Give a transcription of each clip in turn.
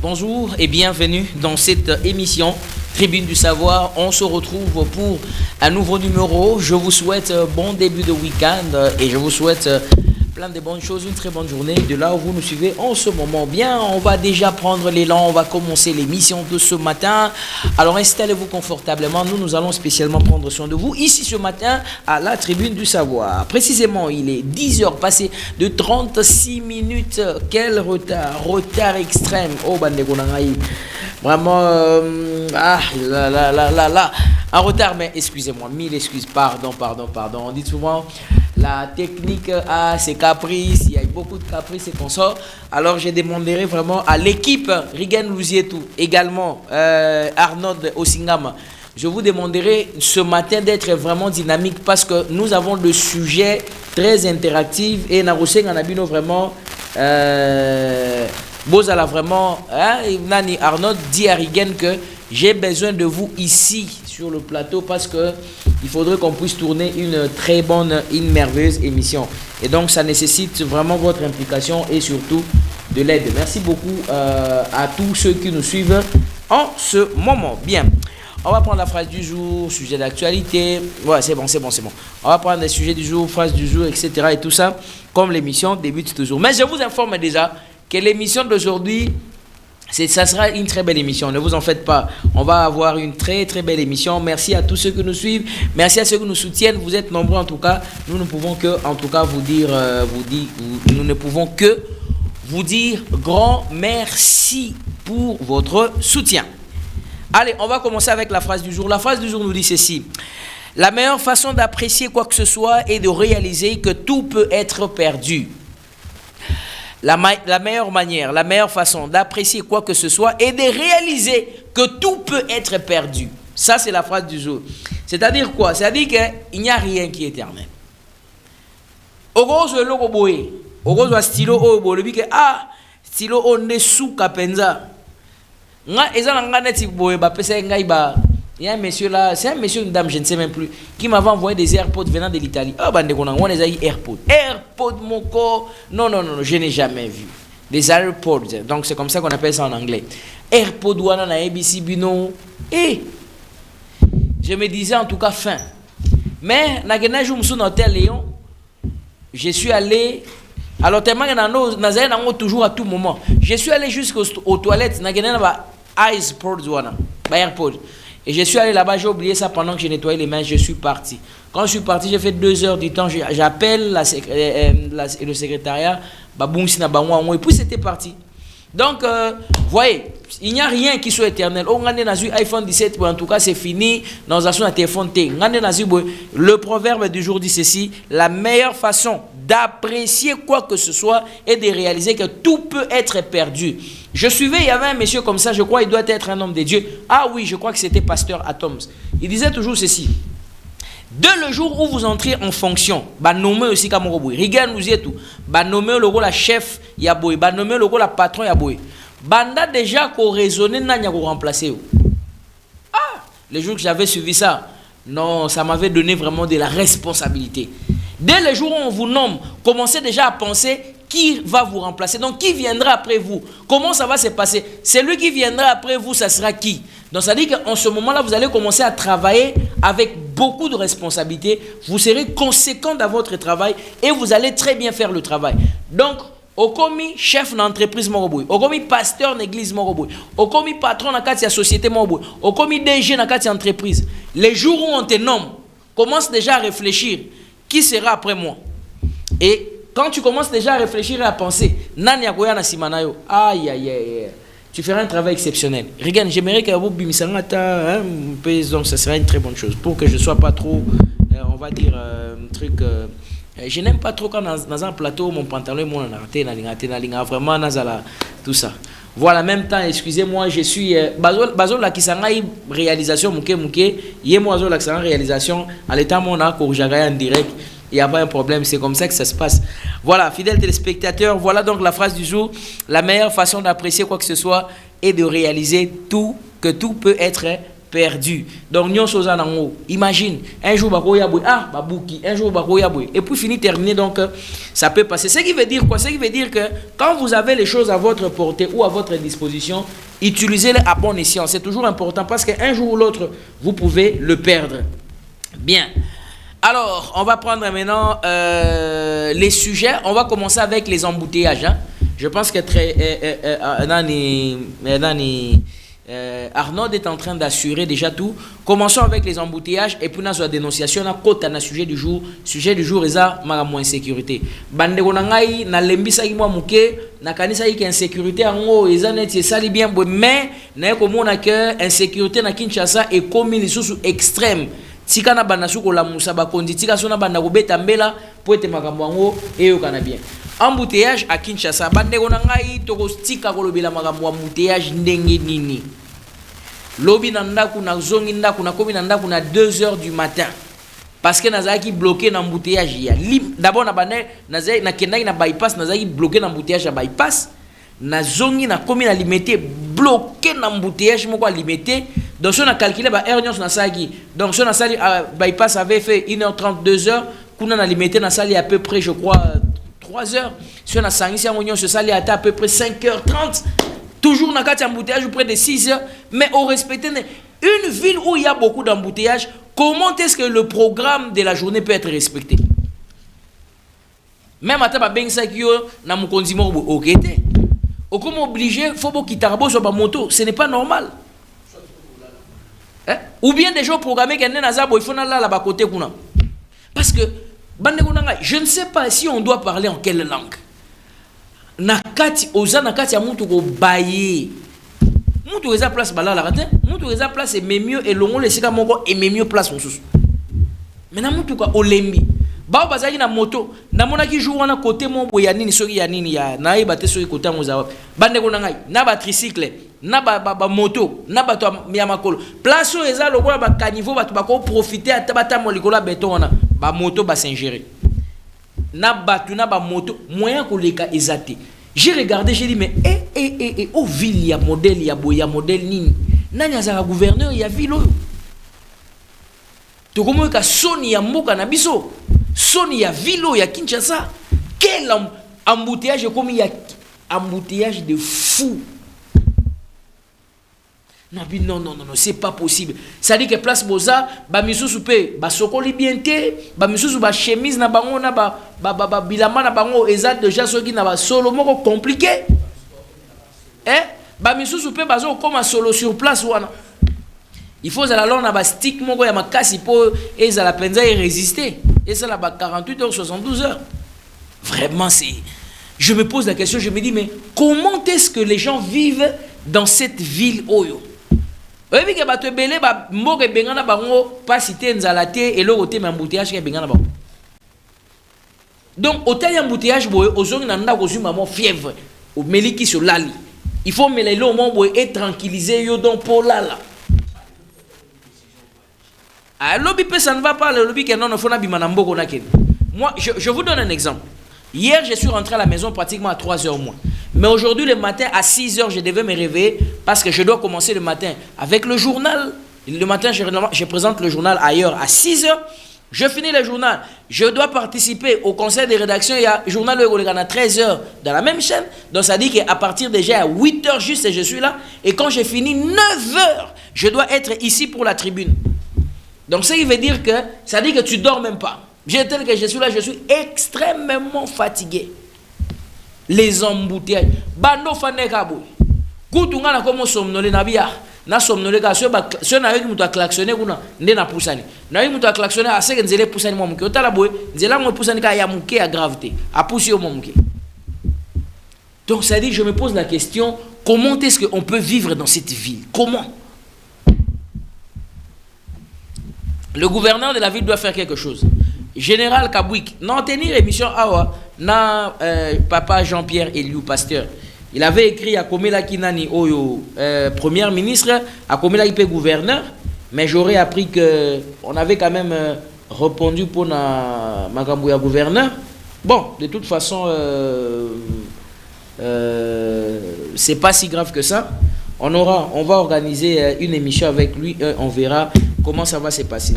Bonjour et bienvenue dans cette émission Tribune du Savoir. On se retrouve pour un nouveau numéro. Je vous souhaite bon début de week-end et je vous souhaite plein de bonnes choses, une très bonne journée de là où vous nous suivez en ce moment. Bien, on va déjà prendre l'élan, on va commencer l'émission de ce matin. Alors installez-vous confortablement, nous allons spécialement prendre soin de vous ici ce matin à la Tribune du Savoir. Précisément, il est 10h passé de 36 minutes. Quel retard extrême. Oh, Bandegonangaï. Vraiment, un retard, mais excusez-moi, mille excuses, pardon. On dit souvent, la technique a ses caprices, il y a beaucoup de caprices et consorts. Alors, je demanderai vraiment à l'équipe, Rigen Louzietou, également Arnold Osingama, je vous demanderai ce matin d'être vraiment dynamique parce que nous avons le sujet très interactif et Naroseng Anabino vraiment... Bozala vraiment, Nani Arnold dit à Rigen que j'ai besoin de vous ici sur le plateau parce que il faudrait qu'on puisse tourner une très bonne, une merveilleuse émission. Et donc ça nécessite vraiment votre implication et surtout de l'aide. Merci beaucoup à tous ceux qui nous suivent en ce moment. Bien, on va prendre la phrase du jour, sujet d'actualité. Ouais, c'est bon. On va prendre les sujets du jour, phrase du jour, etc. et tout ça, comme l'émission débute toujours. Mais je vous informe déjà que l'émission d'aujourd'hui, ça sera une très belle émission. Ne vous en faites pas. On va avoir une très très belle émission. Merci à tous ceux qui nous suivent. Merci à ceux qui nous soutiennent. Vous êtes nombreux en tout cas. Nous ne pouvons que, en tout cas, nous ne pouvons que vous dire grand merci pour votre soutien. Allez, on va commencer avec la phrase du jour. La phrase du jour nous dit ceci. La meilleure façon d'apprécier quoi que ce soit est de réaliser que tout peut être perdu. La meilleure manière, la meilleure façon d'apprécier quoi que ce soit est de réaliser que tout peut être perdu. Ça, c'est la phrase du jour. C'est-à-dire quoi? C'est-à-dire qu'il n'y a rien qui est éternel. Ogozo loko boye. Ogozo stylo o bo lebi ke stylo o ne sou kapenza. Nga ezana nga neti boye ba pesa ngai ba. Il y a un monsieur là, c'est un monsieur, une dame, je ne sais même plus, qui m'avait envoyé des AirPods venant de l'Italie. Oh, bande on les a eu AirPods. AirPods, mon corps. Non, je n'ai jamais vu. Des AirPods. Donc, c'est comme ça qu'on appelle ça en anglais. AirPods, wana na ABC Bino. Et, je me disais en tout cas fin. Mais, na jour m'sou na hôtel Léon, je suis allé. Alors, tellement que toujours à tout moment. Je suis allé jusqu'aux toilettes, na ba AirPods, wana. Ba AirPods. Et je suis allé là-bas, j'ai oublié ça pendant que je nettoyais les mains, je suis parti. Quand je suis parti, j'ai fait 2 heures du temps, j'appelle le secrétariat, et puis c'était parti. Donc, voyez, il n'y a rien qui soit éternel. On a un iPhone 17, en tout cas c'est fini, dans un téléphone T. Le proverbe du jour dit ceci, la meilleure façon d'apprécier quoi que ce soit est de réaliser que tout peut être perdu. Je suivais, il y avait un monsieur comme ça, je crois il doit être un homme de Dieu. Ah oui, je crois que c'était pasteur Atoms. Il disait toujours ceci. Dès le jour où vous entrez en fonction, nommé aussi comme Roboy. Regarde nous y tout. Nommé le rôle la chef Yaboy, nommé le rôle la patron Yaboy. Banda déjà qu'on raisonnait n'a pas remplacé. Ah, les jours que j'avais suivi ça, non, ça m'avait donné vraiment de la responsabilité. Dès le jour où on vous nomme, commencez déjà à penser qui va vous remplacer. Donc, qui viendra après vous? Comment ça va se passer? Celui qui viendra après vous, ça sera qui? Donc, ça dit qu'en ce moment-là, vous allez commencer à travailler avec beaucoup de responsabilités. Vous serez conséquent dans votre travail et vous allez très bien faire le travail. Donc, au commis chef d'entreprise Moroboui, au commis pasteur d'église Moroboui, au commis patron de la société Moroboui, au commis DG de la entreprise, les jours où on te nomme, commence déjà à réfléchir qui sera après moi. Et quand tu commences déjà à réfléchir et à penser, Nani Akoya na Simanayo, aïe, tu feras un travail exceptionnel. Regarde, j'aimerais que vous bimisangata, donc ça sera une très bonne chose pour que je ne sois pas trop, on va dire, un truc. Je n'aime pas trop quand dans un plateau, mon pantalon est mon raté, vraiment, tout ça. Voilà, en même temps, excusez-moi, je suis. Bazol la kisanga réalisation, mouké, yémo la kisanga réalisation, à l'état mon a en direct. Il n'y a pas un problème, c'est comme ça que ça se passe. Voilà, fidèles téléspectateurs, voilà donc la phrase du jour. La meilleure façon d'apprécier quoi que ce soit est de réaliser que tout peut être perdu. Donc, imagine, un jour, babouki, un jour, et puis fini, terminé. Donc, ça peut passer. Ce qui veut dire quoi? Ce qui veut dire que quand vous avez les choses à votre portée ou à votre disposition, utilisez-les à bon escient. C'est toujours important parce qu'un jour ou l'autre, vous pouvez le perdre. Bien. Alors, on va prendre maintenant les sujets. On va commencer avec les embouteillages. Hein. Je pense que Arnaud est en train d'assurer déjà tout. Commençons avec les embouteillages et puis nous avons la dénonciation. On a côté le sujet du jour. Sujet du jour est ma insécurité. Bande konangai na lembisa ki mwa muke na kanisa ki insécurité ango ezaneti sali bien mais na ko mona que insécurité na Kinshasa est comme une sous extrême. Tika na banda suko la musa bakondi tika sona banda kobeta mbela po ete makambo yango eyokana bien. Embouteillage à Kinshasa bande ko na ngai toko tika kolobela makambo embouteillage ndenge nini. Lobi na ndaku na zongi ndaku na komi na ndaku na 2h du matin. Parce que nazaki bloqué na embouteillage ya. D'abord na bande nazaki na kendaki na bypass nazaki bloqué na embouteillage ya bypass. Na zongi na komi na limité bloqué na embouteillage moko limité. Donc, si on a calculé, donc si on a bypass avait fait 1h30, 2h, qu'on a limité, on a sali à peu près, je crois, 3h. Si on a sali, on se sali à peu près 5h30. Toujours dans un embouteillage près de 6h. Mais on respecte une ville où il y a beaucoup d'embouteillages. Comment est-ce que le programme de la journée peut être respecté? Même à ta ben sakio, na mon condiment ok. Au comme obligé, faut pas quitter sur ma moto. Ce n'est pas normal. Hein? Ou bien des gens programmés qui sont là côté. Parce que, je ne sais pas si on doit parler en quelle langue. Nakati, oza nakati ya mutu ko baye. Mutu eza place bala la raté. Mutu eza place et mieux et longo le sika moko et mieux place mosusu. Maintenant mutu ka olembi. Ba bazaki na moto, na mona ki jour wana côté mon boya nini soki ya nini ya na yeba te soki côté moza. Bande ko ngai, na ba tricycle. Na ba moto na bato ya makolo place eza lokola ba caniveau bato bako profiter atabata molikola beton wana ba moto ba s'ingérer na bato na ba moto moyen ko leka ezate. J'ai regardé, j'ai dit mais au ville ya modèle ya boya modèle nini nani azaka gouverneur ya ville oyo to komo ka soni ya mboka na biso soni ya ville ya Kinshasa. Quel embouteillage comme il y a embouteillage de fou. Non, c'est pas possible. Ça dit que place Boza, ba misusu pe, ba sokoli bienté, ba misusu ba chemise na bango na ba bilama na bango eza déjà soki na ba solo moko compliqué. Ba misusu pe bazo comme solo sur place wana. Il faut la lona ba stick moko ya makasi po eza la penza y résister. Et ça là ba 48 heures 72 heures. Vraiment c'est je me pose la question, je me dis mais comment est-ce que les gens vivent dans cette ville oyo? Donc, autant y embouteillage, fièvre, au meliki sur l'ali. Il faut mêler l'eau et tranquilliser yo donc pour là. Ah, lobby ça ne va pas, le lobby que non, il faut moi, je vous donne un exemple. Hier, je suis rentré à la maison pratiquement à 3h moins. Mais aujourd'hui, le matin, à 6h, je devais me réveiller parce que je dois commencer le matin avec le journal. Le matin, je présente le journal ailleurs à 6h. Je finis le journal. Je dois participer au conseil de rédaction. Il y a le journal à 13h dans la même chaîne. Donc, ça dit qu'à partir déjà à 8h juste, je suis là. Et quand j'ai fini 9h, je dois être ici pour la tribune. Donc, ça veut dire que ça dit que tu ne dors même pas. Tel que je suis là, je suis extrêmement fatigué. Les embouteillages. Bando fanekabo. Kutunga na komo somnolé na bia. Na somnolé ka so na yoki mutu klaxonner kuna nde na pusani. Na yoki mutu klaxonner aseke nzele pusani mo muke. Otala boy, nzela mo pusani ka ya muke ya gravité. A pusi yo mo muke. Donc ça dit je me pose la question, comment est-ce qu'on peut vivre dans cette ville? Comment? Le gouverneur de la ville doit faire quelque chose. Général Kabouik, non tenir émission awa na papa Jean-Pierre Eliou Pasteur. Il avait écrit à Komela Kinani Oyo premier ministre, à Komela Ipe gouverneur, mais j'aurais appris que on avait quand même répondu pour na Makambouya gouverneur. Bon, de toute façon c'est pas si grave que ça. On va organiser une émission avec lui, on verra comment ça va se passer.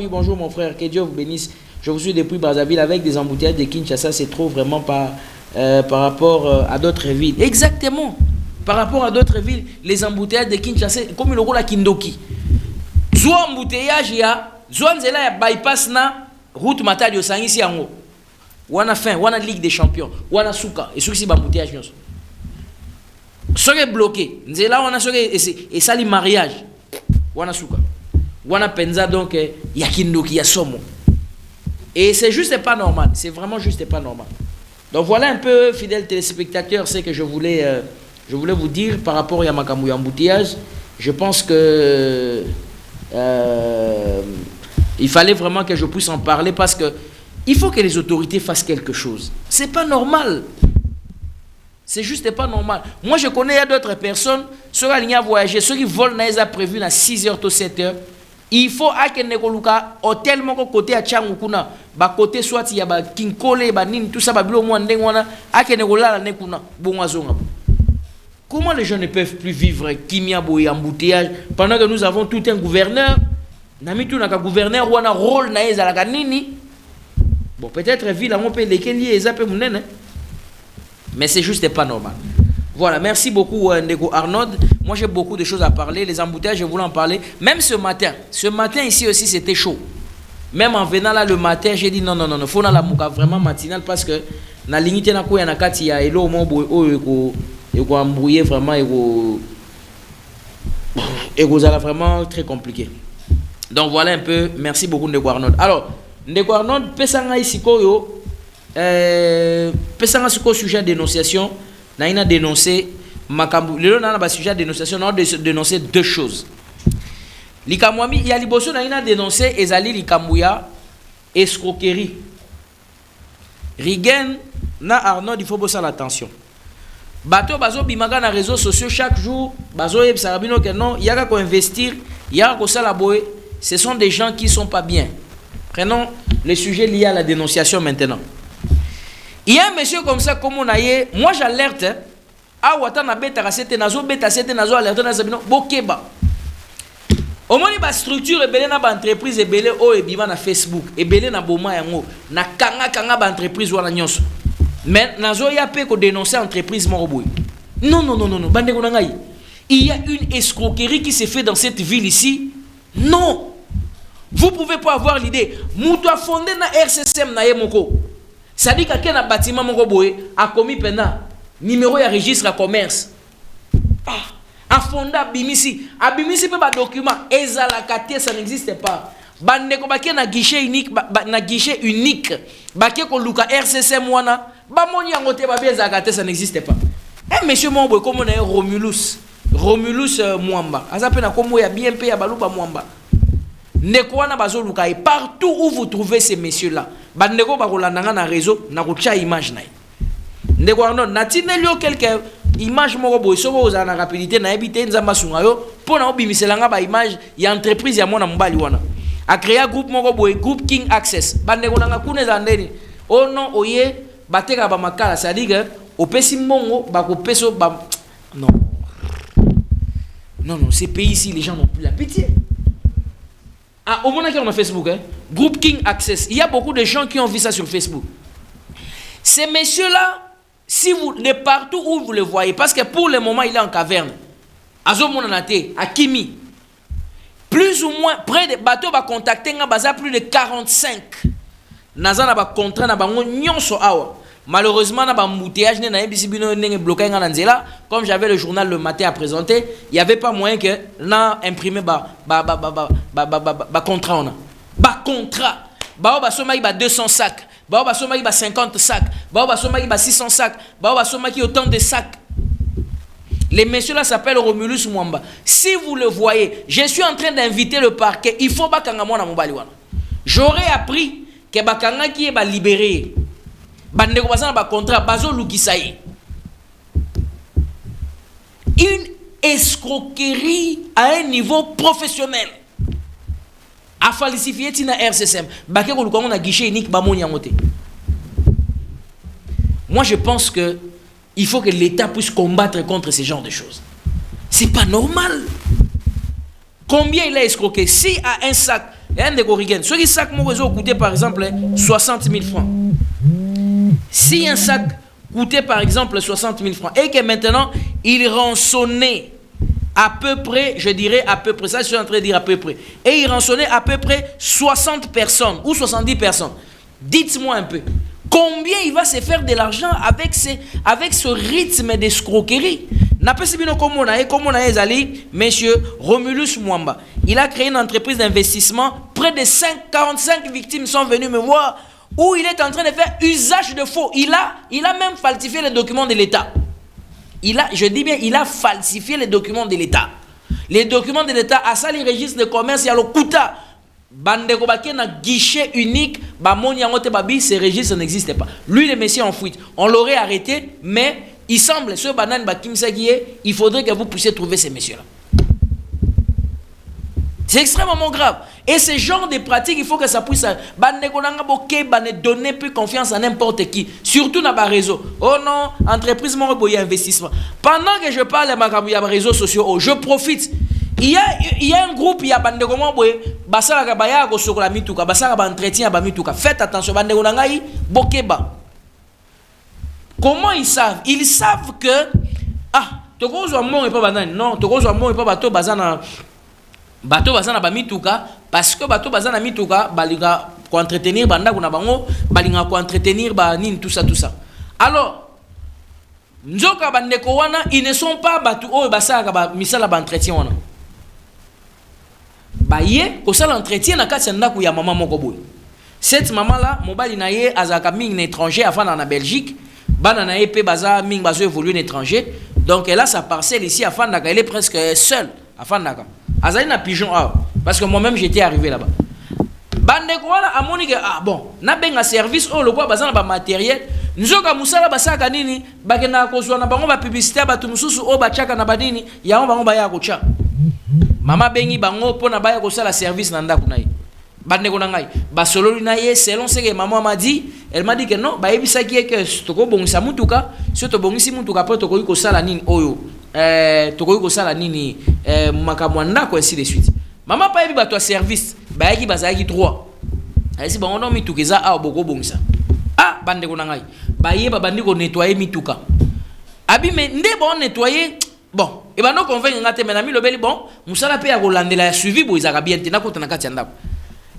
Bonjour mon frère, que Dieu vous bénisse. Je vous suis depuis Brazzaville avec des embouteillages de Kinshasa, c'est trop vraiment par rapport à d'autres villes. Exactement. Par rapport à d'autres villes, les embouteillages de Kinshasa, comme le rôle à Kindoki. Soit embouteillage, il y a, soit il y a bypass na route matadi au Sangisi Yango. Ou on a fin, ou on a Ligue des Champions, ou on a Souka, et ceux qui sont embouteillage. Soki bloqué, nzela on a soki et ça les mariage. Wana suka. Wana penza donc ya kindoki ya somo. Et c'est juste pas normal, c'est vraiment juste pas normal. Donc voilà un peu fidèles téléspectateurs, c'est que je voulais vous dire par rapport à Makamou embouteillage. Je pense que il fallait vraiment que je puisse en parler parce que il faut que les autorités fassent quelque chose. C'est pas normal. C'est juste pas normal. Moi, je connais d'autres personnes, ceux qui ont voyagé, ceux qui volent, ils ont prévu à 6h ou 7h. Il faut que Nekoluka, hôtel, mon côté à Tchangukuna, bah côté soit il y a Kinkole, Banin, tout ça, Babilo, Mwandengwana, à Kenekola, la Nekuna, Bonazonga. Comment les gens ne peuvent plus vivre Kimia Boy embouteillage pendant que nous avons tout un gouverneur? Nami tout un gouverneur ou un rôle naïs à la Ganini. Bon, peut-être ville à mon pays, lesquels y est, mais c'est juste pas normal. Voilà, merci beaucoup Ndeko Arnaud. Moi j'ai beaucoup de choses à parler. Les embouteillages, je voulais en parler. Même ce matin ici aussi c'était chaud. Même en venant là le matin, j'ai dit non, il faut la mouka vraiment matinale parce que na limite na ko ya na kati ya elo mo boy o eko embrouiller vraiment eko ça vraiment très compliqué. Donc voilà un peu, merci beaucoup Ndeko Arnaud. Alors, Ndeko Arnaud pesanga ici koyo pesanga sur sujet de dénonciation, n'a dénoncé makambu. Le na ba sujet de dénonciation, on a dénoncé deux choses. Likamwami ya liboso n'a dénoncé ezali likambuya escroquerie. Rigen na Arnaud il faut bosser l'attention. Bato bazo bimaga na réseaux sociaux chaque jour, bazo yeb sarabino que non, yaka ko investir, yaka ko sala boy, ce sont des gens qui sont pas bien. Prenons le sujet lié à la dénonciation maintenant. Il y a un monsieur comme ça, comme on a eu, moi j'alerte, ah, ouata na beta rasete, nazo beta sete, nazo alerte, nazo bino, bokeba. Au moins, il y a une structure, il y a une entreprise, il y a une Facebook, il y a une boma, il y a une entreprise, mais nazo ya pe ko dénoncer entreprise moroboy. Non, bande ko nangai. Il y a une escroquerie qui s'est fait dans cette ville ici. Non. Vous pouvez pas avoir l'idée. Mouto a fondé na RCCM na yemoko. Ça dit qu'à un bâtiment a commis pendant numéro de registre à commerce. A fondé Abimisi. Abimisi peut pas document. Ezalakate, ça n'existe pas. Bande ko baké na guichet unique, na guichet unique. Baké ko luka RCCM wana. Ba moni yangote ba bezalakate, ça n'existe pas. Eh monsieur Mombo comme on est Romulus Mwamba. Azape na komo ya BMP ya baluba Mwamba. Nekwana bazoluka et partout où vous trouvez ces messieurs là bandeko bakolandanga na réseau na kocha image na ndeko Arnaud natinelio quelques images moko boy soko oza na rapidité na ebité nzamba sunga yo pona obimiselanga ba image ya entreprise ya mona mbali wana a créer groupe moko boy groupe King Access bandeko nanga kuneza ndeni oh non oye bateka ba makala ça dit que opesi mongo bakopeso ba non ces pays ici les gens n'ont plus la pitié. Ah, au moment qu'on a Facebook, hein? Groupe King Access. Il y a beaucoup de gens qui ont vu ça sur Facebook. Ces messieurs-là, si vous, de partout où vous les voyez, parce que pour le moment, il est en caverne. Azo Monanate, à Kimi. Plus ou moins, près des bateaux, va contacter, plus de 45. Nazana va contrat, na ba nyonso awa. Malheureusement, comme j'avais le journal le matin à présenter, il n'y avait pas moyen que n'a imprimé contrat. Ba contrat. Ba soma 200 sacs. Ba soma 50 sacs. Ba soma 600 sacs. Ba soma autant de sacs. Les messieurs là s'appellent Romulus Mwamba. Si vous le voyez, je suis en train d'inviter le parquet. Il faut bakanga mona mobali wana. J'aurais appris que bakanga qui est libéré. Bandeko basana ba contrat bazo lukisaye. Une escroquerie à un niveau professionnel. A falsifié tina RCCM. Baké ko lukongo na guichet unique ba moni yangote. Moi je pense que il faut que l'État puisse combattre contre ce genre de choses. C'est pas normal. Combien il a escroqué? Si à un sac, et un de Corrigan, ce qui sac mon réseau coûtait par exemple 60 000 francs. Si un sac coûtait par exemple 60 000 francs et que maintenant il rançonnait à peu près, je dirais à peu près, ça je suis en train de dire à peu près, et il rançonnait à peu près 60 personnes ou 70 personnes. Dites-moi un peu, combien il va se faire de l'argent avec ce rythme d'escroquerie? Monsieur Romulus Mwamba, il a créé une entreprise d'investissement. Près de 45 victimes sont venues me voir où il est en train de faire usage de faux. Il a même falsifié les documents de l'État. Je dis bien, il a falsifié les documents de l'État. Les documents de l'État, à ça, les registres de commerce, il y a le Kouta. Bandeko Baké na guichet unique, Bamoni Yangote Babi, ces registres n'existent pas. Lui, le monsieur en fuite. On l'aurait arrêté, mais il semble, ce banane Bakim Saguié, il faudrait que vous puissiez trouver ces messieurs-là. C'est extrêmement grave. Et ce genre de pratique, il faut que ça puisse. Bandeko Nanga Boké, ne donner plus confiance à n'importe qui. Surtout dans les réseaux. Oh non, entreprise, mon investissement. Pendant que je parle de mes réseaux sociaux, je profite. Il y a un groupe, il y a Bandeko Mboye, Basara Baya Gosokola Mituka, Basara Entretien Bamituka. Faites attention, Bandeko Nangai, Bokeba. Comment ils savent? Ils savent que Toko Zouamon et pas banane. Non, Toko Zouamon et pas bateau bazana Bamituka, parce que bateau bazana Mituka, Baliga pour entretenir Banda Gunabango, Balinga pour entretenir Banin, tout ça. Alors, Nzoka Bandeko Wana, ils ne sont pas bateau, Basara Misala Bantretien Wana. Baye, ko ça l'entretien na kati ndaku ya maman moko boy. Cette maman là, mobali na ye azaka ming étranger avant en Belgique, bana na ye pe baza ming bazo évoluer en étranger. Donc elle a sa parcelle ici à Fandaka, elle est presque seule à Fandaka. Azali na pigeon parce que moi-même j'étais arrivé là-bas. Bande ko wala amoni que bon, na benga service le quoi baza na ba matériel, nzoka musala basaka nini, bakena ko zwa na bango ba publicité ba tumususu ba chaka na badini, ya bango ba ya ko cha. Mama bengi bango pona baya ko sala service na ndaku na ye. Bande ko ngai. Ba sololi na ye selon ce que maman m'a dit, elle m'a dit que non, ba yebisa ki que toko bongisa mutuka, so to bongisi mutuka po toko ko sala nini oyo. Toko ko sala nini makamwa ndako ainsi de suite. Maman pa yebi ba to service, ba yaki bazaki 3. Ayesi bango no mituka za boko bongisa. Bande ko ngai. Ba yeba bandi ko nettoyer mituka. Abi me nde bon nettoyer. Bon, et ben non convaincre ngate menami lobeli bon, musala pe ya kolandela ya suivi bo izaka bien te na kota na kati ya ndako.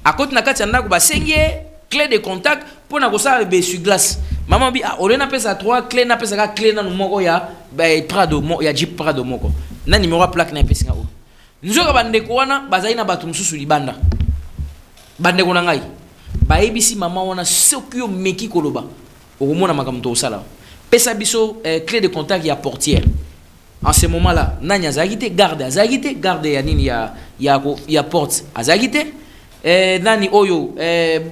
A kota na kati ya ndako ba sengie clé de contact pour na kosala be sur glace. Maman bi olena pesa 3 clé na pesa ka clé na moko ya Prado ya Jeep Prado moko. Na numéro plaque na pesa ngo. Nzoka bande ko wana bazai na batu mususu libanda. Bande ko na ngai. Ba ebisi mama wana sokyo meki koloba. Okomona makamto osala. Pesa biso clé de contact ya portière. En ce moment-là, Nanya Zagite, garde Yanini ya porte Azagite, Nani Oyo,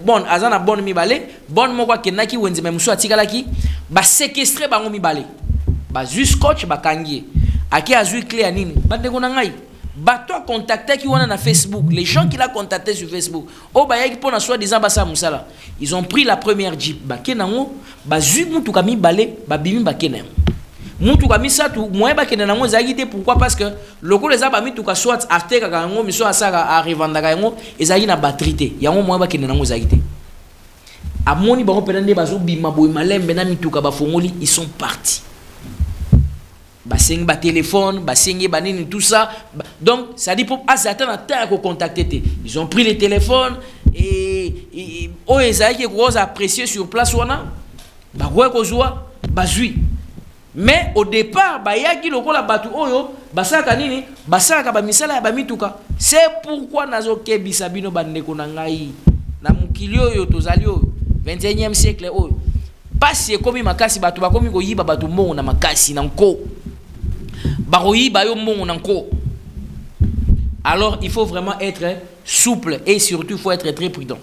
bon, Azana bon mi balé, bon mokwa kenaki wenze memuso atikalaki, ba séquestrer bango mi balé, ba zu scotch ba kangie, aki azui clé Yanini, ba de konangai, ba toi contacté qui wana na Facebook, les gens qui l'a contacté sur Facebook, ba yaki pona soi-disant ba sa musala, ils ont pris la première jeep, ba kenango, ba zu mutu kami balé, ba bimi ba kenango. Mutu kami satu moyen ba kene nango zagite pourquoi parce que loko les abami tuka soit after ka ngo miso asaka arrivanda ka ngo ezagi na batterie yango moyen ba kene nango zagite amoni bango penande bazo bima boy malembe na mituka ba fongoli ils sont partis ba sengi ba téléphone ba sengi ba nini tout ça donc ça dit pour azata na ta ko contacter ils ont pris les téléphones et ezagi ko apprécier sur place wana ba ko joa ba zui. Mais au départ, bayaki lokola batu oyo basaka nini basaka ba misala ya bamituka. C'est pourquoi nazoke bisabino bandeko na ngai na mukili oyo tozali oyo 21e siècle oyo. Pasi ekomi makasi batu bakomi ko yiba batu mbongo na makasi na nko. Bako yiba yo mbongo na nko. Alors il faut vraiment être souple et surtout il faut être très prudent.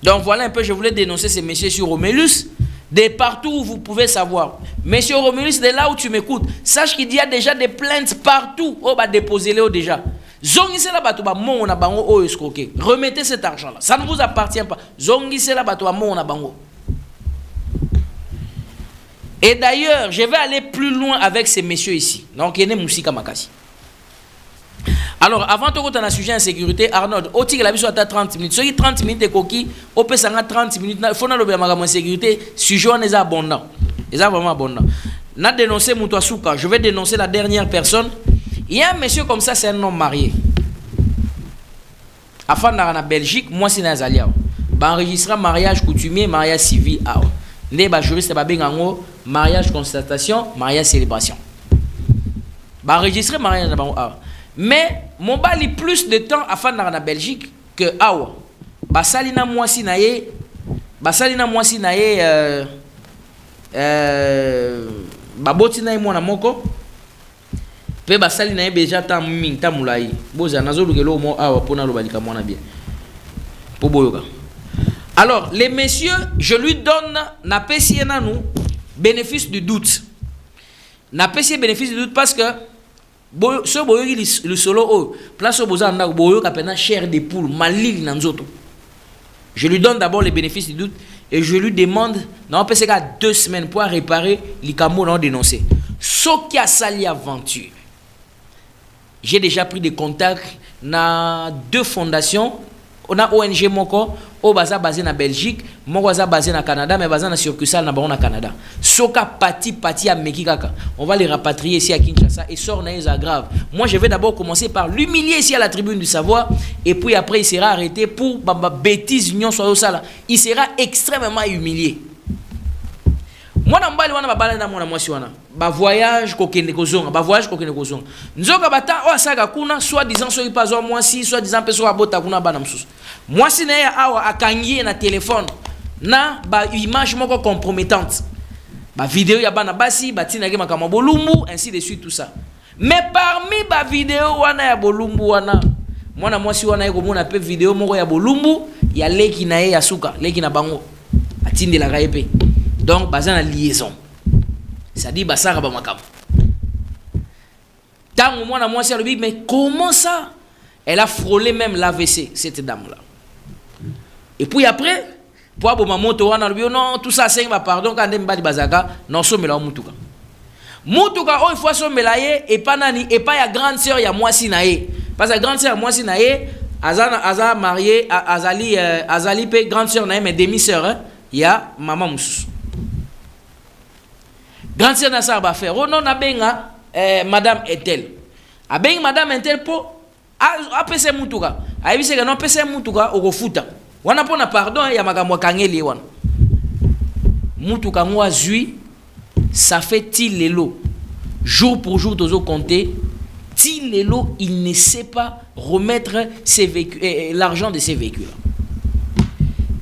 Donc voilà un peu, je voulais dénoncer ces messieurs sur Romulus. De partout où vous pouvez savoir. Monsieur Romulus, de là où tu m'écoutes, sache qu'il y a déjà des plaintes partout. Oh, bah déposez-les déjà. Zongise la batouba mon na bango oh escroqué. Remettez cet argent-là. Ça ne vous appartient pas. Zongise la batouba mon na bango. Et d'ailleurs, je vais aller plus loin avec ces messieurs ici. Donc, il y a Moussika Makasi. Alors, avant de rentrer dans le sujet de sécurité, Arnold, au tigre la vie soit à 30 minutes. Ceux qui 30 minutes de coquille, au peut 30 minutes, il faut que la sécurité, sujet est abondant. C'est vraiment abondant. Na dénoncé Moutouasouka, je vais dénoncer la dernière personne. Il y a un monsieur comme ça, c'est un homme marié. Afin en Belgique, moi c'est Nazalia. Bah enregistre mariage coutumier, mariage civil. Ne ba juriste ba bengango, mariage constatation, mariage célébration. Bah enregistrer mariage na bango. Mais mon bali plus de temps afin en Belgique que awa. Ba salina moi si naye, ba salina moi si naye ba botina moi na moko. Pe ba sali na beja ta minta mulai boza nazo lukelo mo awa pona lo balika mona bien po boyoka. Alors les messieurs, je lui donne na pesi na nous bénéfice du doute. Na pesi bénéfice du doute parce que ce boyoki le solo o place au boza na boyoka pena chair de poule malili na nzoto. Je lui donne d'abord les bénéfices du doute et je lui demande non pesi ka 2 semaines pour réparer likamo non dénoncer. Ce qui a sali aventure. J'ai déjà pris des contacts dans 2 fondations. On a ONG Moko, au basé na Belgique, Moko basé na Canada, mais basé na succursale na Baron Canada. Soka pati à Mekikaka. On va les rapatrier ici à Kinshasa et sort na grave. Moi je vais d'abord commencer par l'humilier ici à la tribune du savoir et puis après il sera arrêté pour bêtise union soit au sala. Il sera extrêmement humilié. Moi nambali wana babala na mwana mwasi wana ba voyage kokende kozonga ba voyage kokende kozonga nzoka bata o asaka kuna soit disant so ipazo mwasi soit disant peso abota kuna bana msusu mwasi na ya awa akangie na téléphone na ba image moko compromettante ba vidéo ya bana basi batina ke makama bolumbu ainsi de suite tout ça. Mais parmi ba vidéo wana ya bolumbu wana mwana mwasi wana yeko mona pe vidéo moko ya bolumbu ya leki na ye ya suka leki na bango atinde la kaepe. Donc, basé la liaison. Ça dit, basara ba makam. Tant au moins, moi, c'est le big, mais comment ça? Elle a frôlé même l'AVC, cette dame-là. Et puis après, pour avoir maman, non, tout ça, c'est pardon, quand on dit bazaka, non, so mela mutuka. Mutuka, oh, il faut so melaye, et pas nani, et pas ya grande sœur, ya moi si nae. Parce que grande sœur, moi si nae, Aza marié, Azali, pe grande sœur nae, mais demi-sœur, hein, ya maman moussou. Grande sœur n'a ça à faire. Oh non, nabenga madame Etel. Abenga madame Etel po a pese mutuka. A yebise que non pese mutuka o kofuta. Wana pona pardon ya makamwa kangeli wana. Mutuka ngwa zui ça fait til lelo. Jour pour jour tozo compter. Til lelo il ne sait pas remettre ses véhicules l'argent de ses véhicules.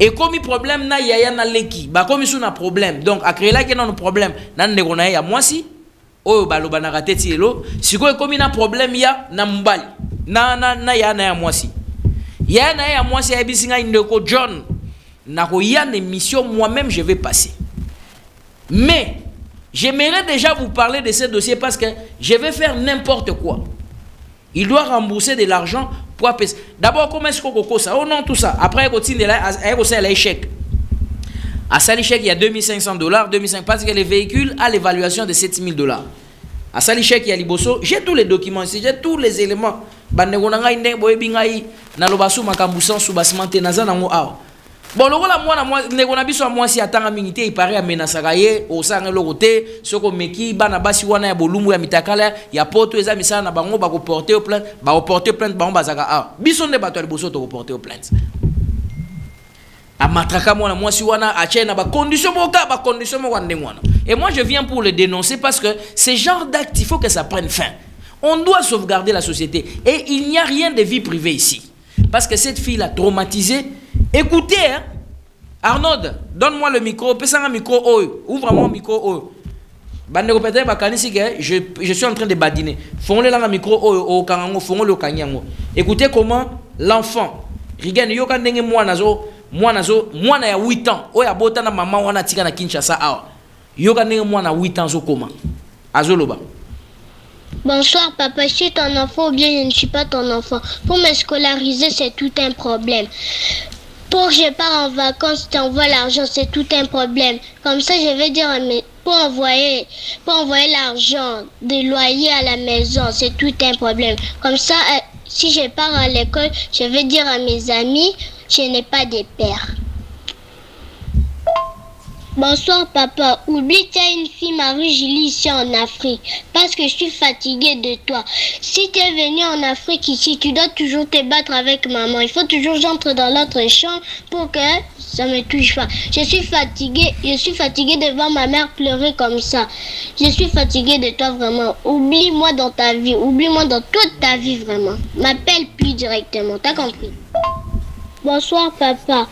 Et comme il problème na yaya na leki ba comme il a problème donc a créé là que non problème nan ne kona ya moi si o baloba na raté tielo siko comme il a problème ya na mbali na ya na ya moi si ya na ya moi si ya bisinga indeko John na ko ya une mission moi-même je vais passer. Mais j'aimerais déjà vous parler de ce dossier parce que je vais faire n'importe quoi. Il doit rembourser de l'argent. D'abord, comment est-ce qu'on ça? Oh non, tout ça. Après, il continue à l'échec. À Salichek, il y a $2500, 2500 parce que les véhicules à l'évaluation de $7000. À Salichek, il y a Liboso. J'ai tous les documents ici, j'ai tous les éléments. Bon, le rôle à moi, moi si attend minité, il paraît à Menasagaye, au sang et l'oroté, ce qu'on meki, banabasi wana ya bolumbu ya mitakala, ya poto eza misana na bango ba ko porter au plainte, ba ko porter plainte ba bazaka ah. Bison de bato liboso to ko porter au plainte. A matraka moi si wana a chena ba condition boka ba condition mo wande mwana. Et moi je viens pour le dénoncer parce que ce genre d'acte il faut que ça prenne fin. On doit sauvegarder la société et il n'y a rien de vie privée ici. Parce que cette fille l'a traumatisée. Écoutez, hein? Arnold, donne-moi le micro. Pesa un micro, ouvre-moi un micro. Je suis en train de badiner. Fons-le là un micro, écoutez comment l'enfant, regarde, yo kan ndenge moi na 8 ans. Oya bota na maman wana tika na Kinshasa awa. Yo kan ndenge moi na 8 ans zo comment? Azoloba. Bonsoir papa, je suis ton enfant ou bien je ne suis pas ton enfant. Pour me scolariser, c'est tout un problème. Pour que je pars en vacances, tu envoies l'argent, c'est tout un problème. Comme ça, je vais dire à mes... pour envoyer l'argent de loyer à la maison, c'est tout un problème. Comme ça, si je pars à l'école, je vais dire à mes amis, je n'ai pas de père. Bonsoir papa, oublie qu'il y a une fille Marie-Julie ici en Afrique parce que je suis fatiguée de toi. Si tu es venu en Afrique ici, tu dois toujours te battre avec maman. Il faut toujours que j'entre dans l'autre chambre pour que ça me touche pas. Je suis fatiguée de voir ma mère pleurer comme ça. Je suis fatiguée de toi vraiment. Oublie-moi dans ta vie, oublie-moi dans toute ta vie vraiment. M'appelle plus directement, t'as compris? Bonsoir papa.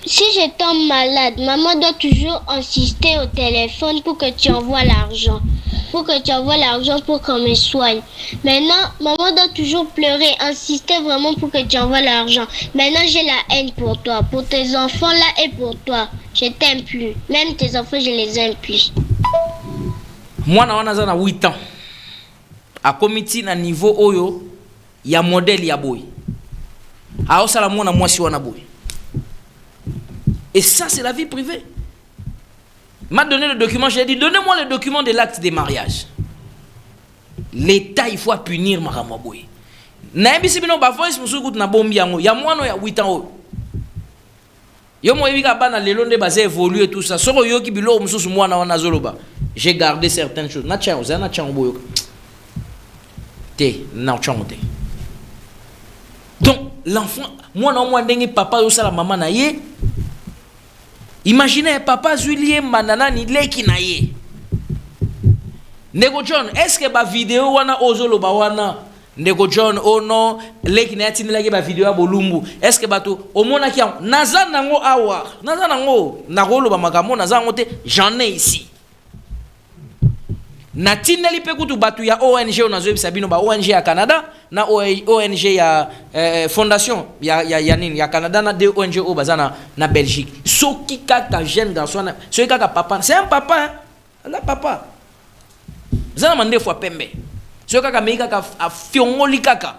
Si je tombe malade, maman doit toujours insister au téléphone pour que tu envoies l'argent. Pour que tu envoies l'argent pour qu'on me soigne. Maintenant, maman doit toujours pleurer, insister vraiment pour que tu envoies l'argent. Maintenant, j'ai la haine pour toi, pour tes enfants là et pour toi. Je t'aime plus. Même tes enfants, je les aime plus. Moi, j'ai 8 ans. À comité na niveau oyo, il y a modèle ya boy. A osala mona mwasi wana boy. Et ça, c'est la vie privée. M'a donné le document, j'ai dit, donnez-moi le document de l'acte de mariage. L'État, il faut punir ma ramaboué. Naïbi si bino ba voice musu na bombi yango. Ya mwano ya 8 ans. Yo mo yebi ka bana lelo nde ba évoluer tout ça. Soko yo ki bilo musu mwana wana zoloba. J'ai gardé certaines choses. Na tchao, na tchao boyo. Te, na tchao te. Donc l'enfant, moi non moi ndenge papa yo sala maman na ye. Imaginez papa Julien manana ni leki na ye. Nego John, est-ce que ba vidéo wana ozolo ba wana Nego John oh non leki na yatini leki ba vidéo ya bolumbu. Est-ce que bato omona ki naza nango awa. Naza nango na rolo ba makambo naza ngote j'en ai ici. Na tineli pe kutu batu ya ONG onazo bisabino ba ONG ya Canada na ONG ya fondation ya nini ya Canada na de ONG o bazana na Belgique. Soki kaka jeune garçon na soki kaka papa, c'est un papa hein. La papa. Zana mande fois pembe. Soki kaka meika kaka afiongoli kaka.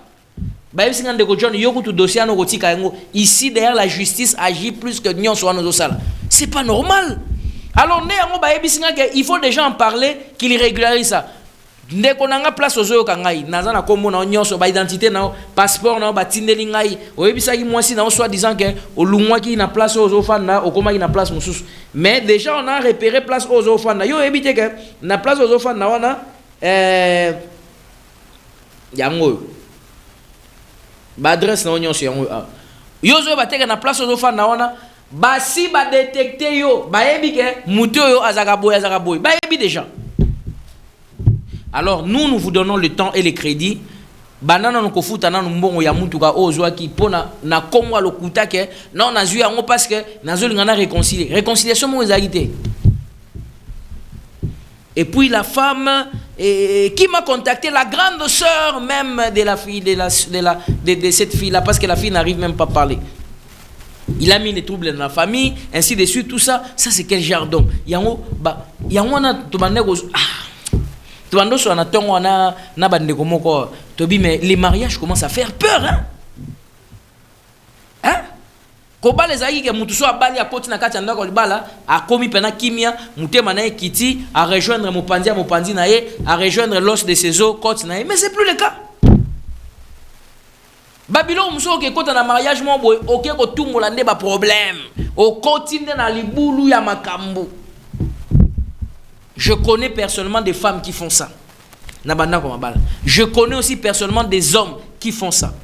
Ba yesinga ndeko John yoku tu dossier no kotika ngo ici derrière la justice agit plus que nyonso wana zo sala. C'est pas normal. Alors, il faut déjà en parler, qu'il régularise ça. Dès qu'on a une place aux yeux, naza na komo na nyonso ba identité na passeport na ba tindeli ngai oyebisa ki moi si na soit disant que au lungwa ki na place aux ofanda au koma ki na place mususu. Mais déjà on a repéré place aux ofanda. Yo ebite que na place aux ofanda wana yango ba adresse na nyonso yango yo zo ba teka na place aux ofanda wana. Basi ba détecter yo ba yebi ke muto yo azaka boy ba yebi déjà. Alors nous vous donnons le temps et le crédit banana no kofuta na mbongo ya mutu ka ozwa ki pona na komwa lokuta ke non na zui yango parce que nazo lingana réconciliation mo ezalité. Et puis la femme qui m'a contacté, la grande sœur même de la fille de cette fille là parce que la fille n'arrive même pas à parler. Il a mis les troubles dans la famille, ainsi de suite, tout ça. Ça, c'est quel genre d'homme? Yango, na mais les mariages commencent à faire peur, hein? Hein? Koba les aïe que mutuso abali a koti na kati anda ko libala a komi pena kimia mutema na kiti à rejoindre mopanzi na ye à rejoindre l'os de ses os koti na ye, mais c'est plus le cas. Babylone muso ke kota na mariage mo boy OK ko tumbola nde ba problème o koti nde na libulu ya makambo. Je connais personnellement des femmes qui font ça. Na banda ko mabala. Je connais aussi personnellement des hommes qui font ça.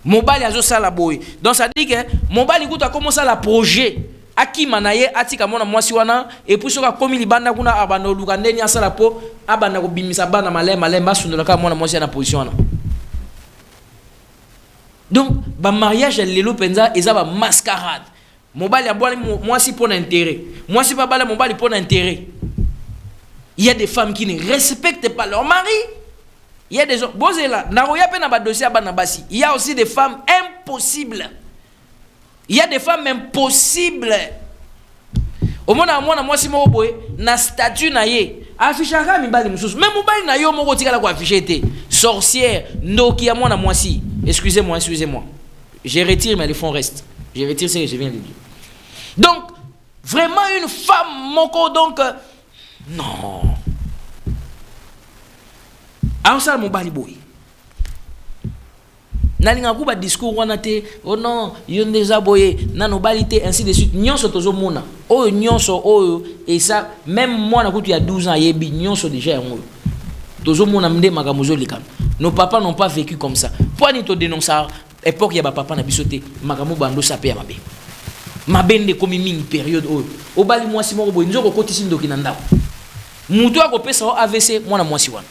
Mobali azo sala boy. Donc ça dit que mobali kuta commence à la projet. Aki manaye atika mona mwasi wana et puis soka komi libanda kuna abana luka ndeni asala po abana ko bimisa bana malemba sundola ka mona mwasi na position wana. Donc ba mariage lelo penza eza ba mascarade. Mobali abwali mwasi pour intérêt. Mwasi pa bala mobali pour intérêt. Il y a des femmes qui ne respectent pas leur mari. Il y a des hommes. Il y a aussi des femmes impossibles. Il y a des femmes impossibles. Au moment où moi si moi na statut na ye affichera mibali mususu. Même mobali na yo moko tika la ko afficher sorcière ndoki ya mwana mwasi. Excusez-moi. Je retire mais le fond reste. Je retire ce que je viens de dire. Donc Vraiment une femme moko donc non. Alors ça mon bali boy. Nalinga kuba discours wana te oh non yondeza boye nano balité ainsi de suite nyonso tozomona oyo nyonso oyo et ça même moi na kutu ya 12 ans yebi nyonso déjà yango tozomona mde makambo zolikana. Nos papas n'ont pas vécu comme ça. Pour ni to dénoncer époque ya ba papa na bisoté makambo bando sapé ya mabe. Mabende komi mingi période oyo obali mwasi moko boye nzoko kotisi ndoki na ndako. Mutu akopesa o AVC mwana mwasi wana.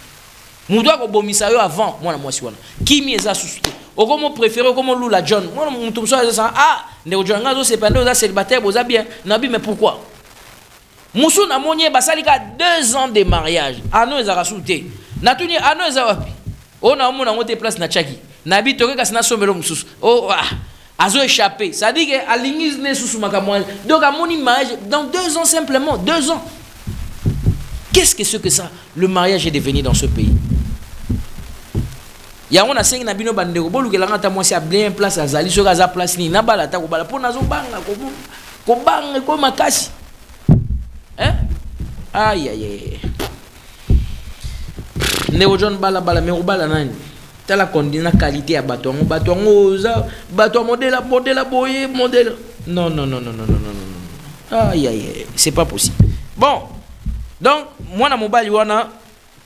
Mutu akobomisa yo avant mwana mwasi wana. Kimi eza susute. Okomo préféré comme Lula John. Moi mutu mso eza ah ndeko John ngazo sepande oza célibataire boza bien. Nabi mais pourquoi? Musu na monye basalika 2 ans de mariage. Ano eza souté. Natuni ano eza wapi? On a omona ngote place na chaki. Nabi toke kasina somelo mususu. Oh ah azo échappé. Ça dit que alingis ne susu makamwa. Donc à mon mariage dans 2 ans simplement 2 ans. Qu'est-ce que c'est que ça? Le mariage est devenu dans ce pays. Ya on a 5 na bino bandeko bolukela ngata mwasi a bien place azali soka za place ni na bala ta ko bala pona zo banga ko banga ko makasi. Hein? Aïe aïe aïe. Ndeko John bala me obala nani? Tala condina qualité ya batongo za bato modèle boye modèle. Non. Aïe aïe, c'est pas possible. Bon. Donc moi na mobali wana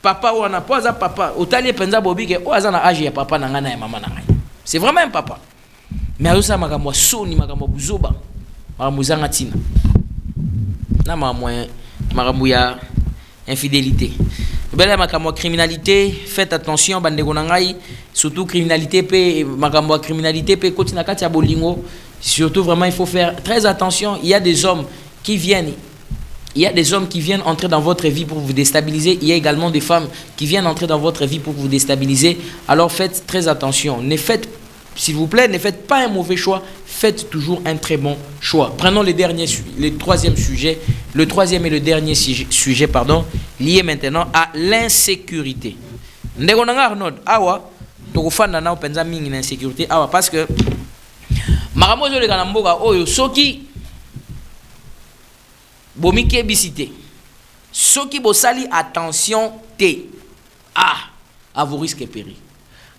papa wana poza papa otali penza bobi ke o azana âge ya papa na ngana ya mama na ngai. C'est vraiment un papa. Mais azo sa makambo soni makambo buzoba. Makambo zanga tina. Na makambo ya infidélité. Belle makambo criminalité, faites attention bandeko na ngai, surtout criminalité pe makambo criminalité pe kotina kati ya bolingo. Surtout vraiment il faut faire très attention, il y a des hommes qui viennent entrer dans votre vie pour vous déstabiliser. Il y a également des femmes qui viennent entrer dans votre vie pour vous déstabiliser. Alors faites très attention. S'il vous plaît, ne faites pas un mauvais choix. Faites toujours un très bon choix. Prenons le troisième et le dernier sujet, lié maintenant à l'insécurité. Parce que bomi kebisité soki bosali attention te à vos risques et périls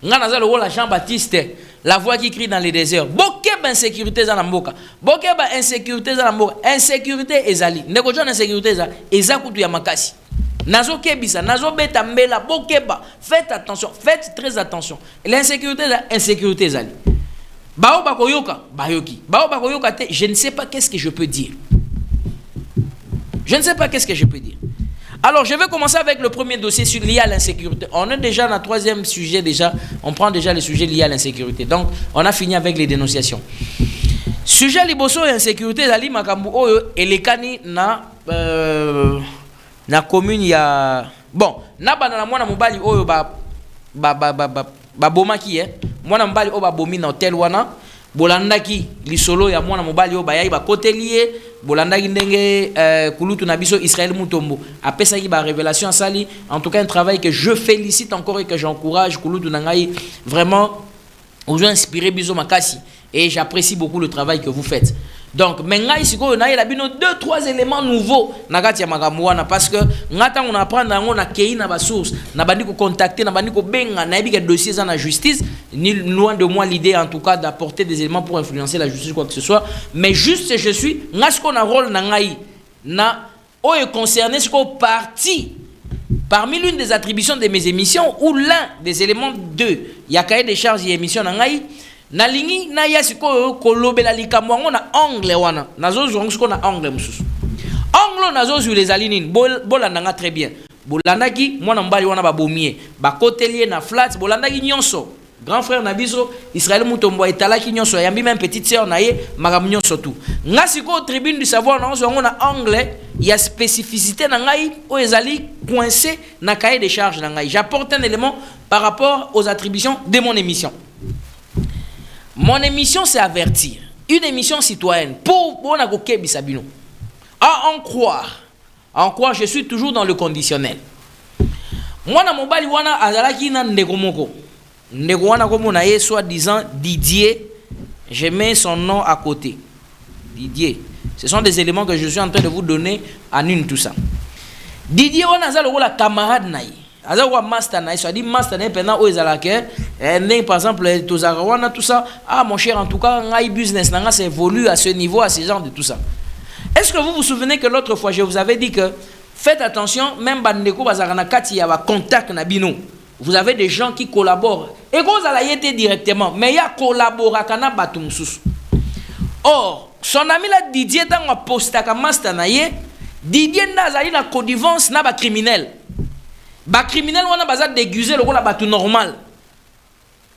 nga nazalo wala Jean-Baptiste la voix qui crie dans les déserts bokeba insécurité za na mboka bokeba insécurité za na mboka insécurité ezali ndeko jona insécurité eza kutu ya makasi nazo kebisa nazo beta mbela bokeba faites attention faites très attention l'insécurité insécurité ezali bao bakoyoka bayoki bao bakoyoka te je ne sais pas qu'est-ce que je peux dire. Je ne sais pas qu'est-ce que je peux dire. Alors, je vais commencer avec le premier dossier lié à l'insécurité. On est déjà dans le troisième sujet déjà. On prend déjà le sujet lié à l'insécurité. Donc, on a fini avec les dénonciations. Sujet liboso et insécurité, zali makambu oyo elekani na commune ya bon, na banana mwana mobali oyo ba bomaki mwana mobali oyo ba bomi na hotel wana. Bolandaki lisolo ya mwana mobali oyo bayayi ba kotelier bolandaki ndenge kulutu na biso Israël Mutombo apesaki ba révélation sali en tout cas un travail que je félicite encore et que j'encourage kulutu na ngai vraiment vous inspirez biso makasi et j'apprécie beaucoup le travail que vous faites. Donc mengai siko na yela bino 2-3 éléments nouveaux na kati ya makambo wana parce que ngata on apprend ngo na kei na ba source na bandi ko contacter na bandi ko benga na yebi que dossier za na justice ni loin de moi l'idée en tout cas d'apporter des éléments pour influencer la justice quoi que ce soit mais juste je suis ngasko na rôle na ngai na oyo concerné ce ko parti parmi l'une des attributions de mes émissions ou l'un des éléments de ya cahier des charges et émission na ngai na lingi na ya siko kolobela likambo ngo na angle wana nazo zongo siko na angle mususu angle nazo sur les alinines bolanda nga très bien bolandaki mwana mbali wana babomie bakotelier na flat bolandaki nyonso grand frère na biso Israël Mutombo etalaki nyonso yambi même petite sœur na ye makambo nyonso tout nga siko tribune du savoir na zongo na angle ya spécificité na ngai o ezali coincé na cahier des charges na ngai j'apporte un élément par rapport aux attributions de mon émission. Mon émission, c'est avertir. Une émission citoyenne. Pour Sabino. À en croire. À en croire, je suis toujours dans le conditionnel. Moi, na mobali wana azalaki na ndeko moko. Ndeko wana komo na ye soi-disant Didier. Je mets son nom à côté. Didier. Ce sont des éléments que je suis en train de vous donner en une tout ça. Didier, on a la camarade naï. Azawa master naï, soit dit master naï pendant où ils allaient par exemple Tozarawana tout ça. Ah mon cher, en tout cas, naï business nanga ça évolue à ce niveau, à ce genre de tout ça. Est-ce que vous vous souvenez que l'autre fois je vous avais dit que faites attention, même bandeko bazarana kati ya ba contact na bino. Vous avez des gens qui collaborent. Et vous allez y être directement, mais il y a collaborakana batumsus. Or, son ami là Didier dans un poste à master naïe, Didier n'a zali na connivence na ba criminel. Ba criminel wana baza déguisé le la batu normal.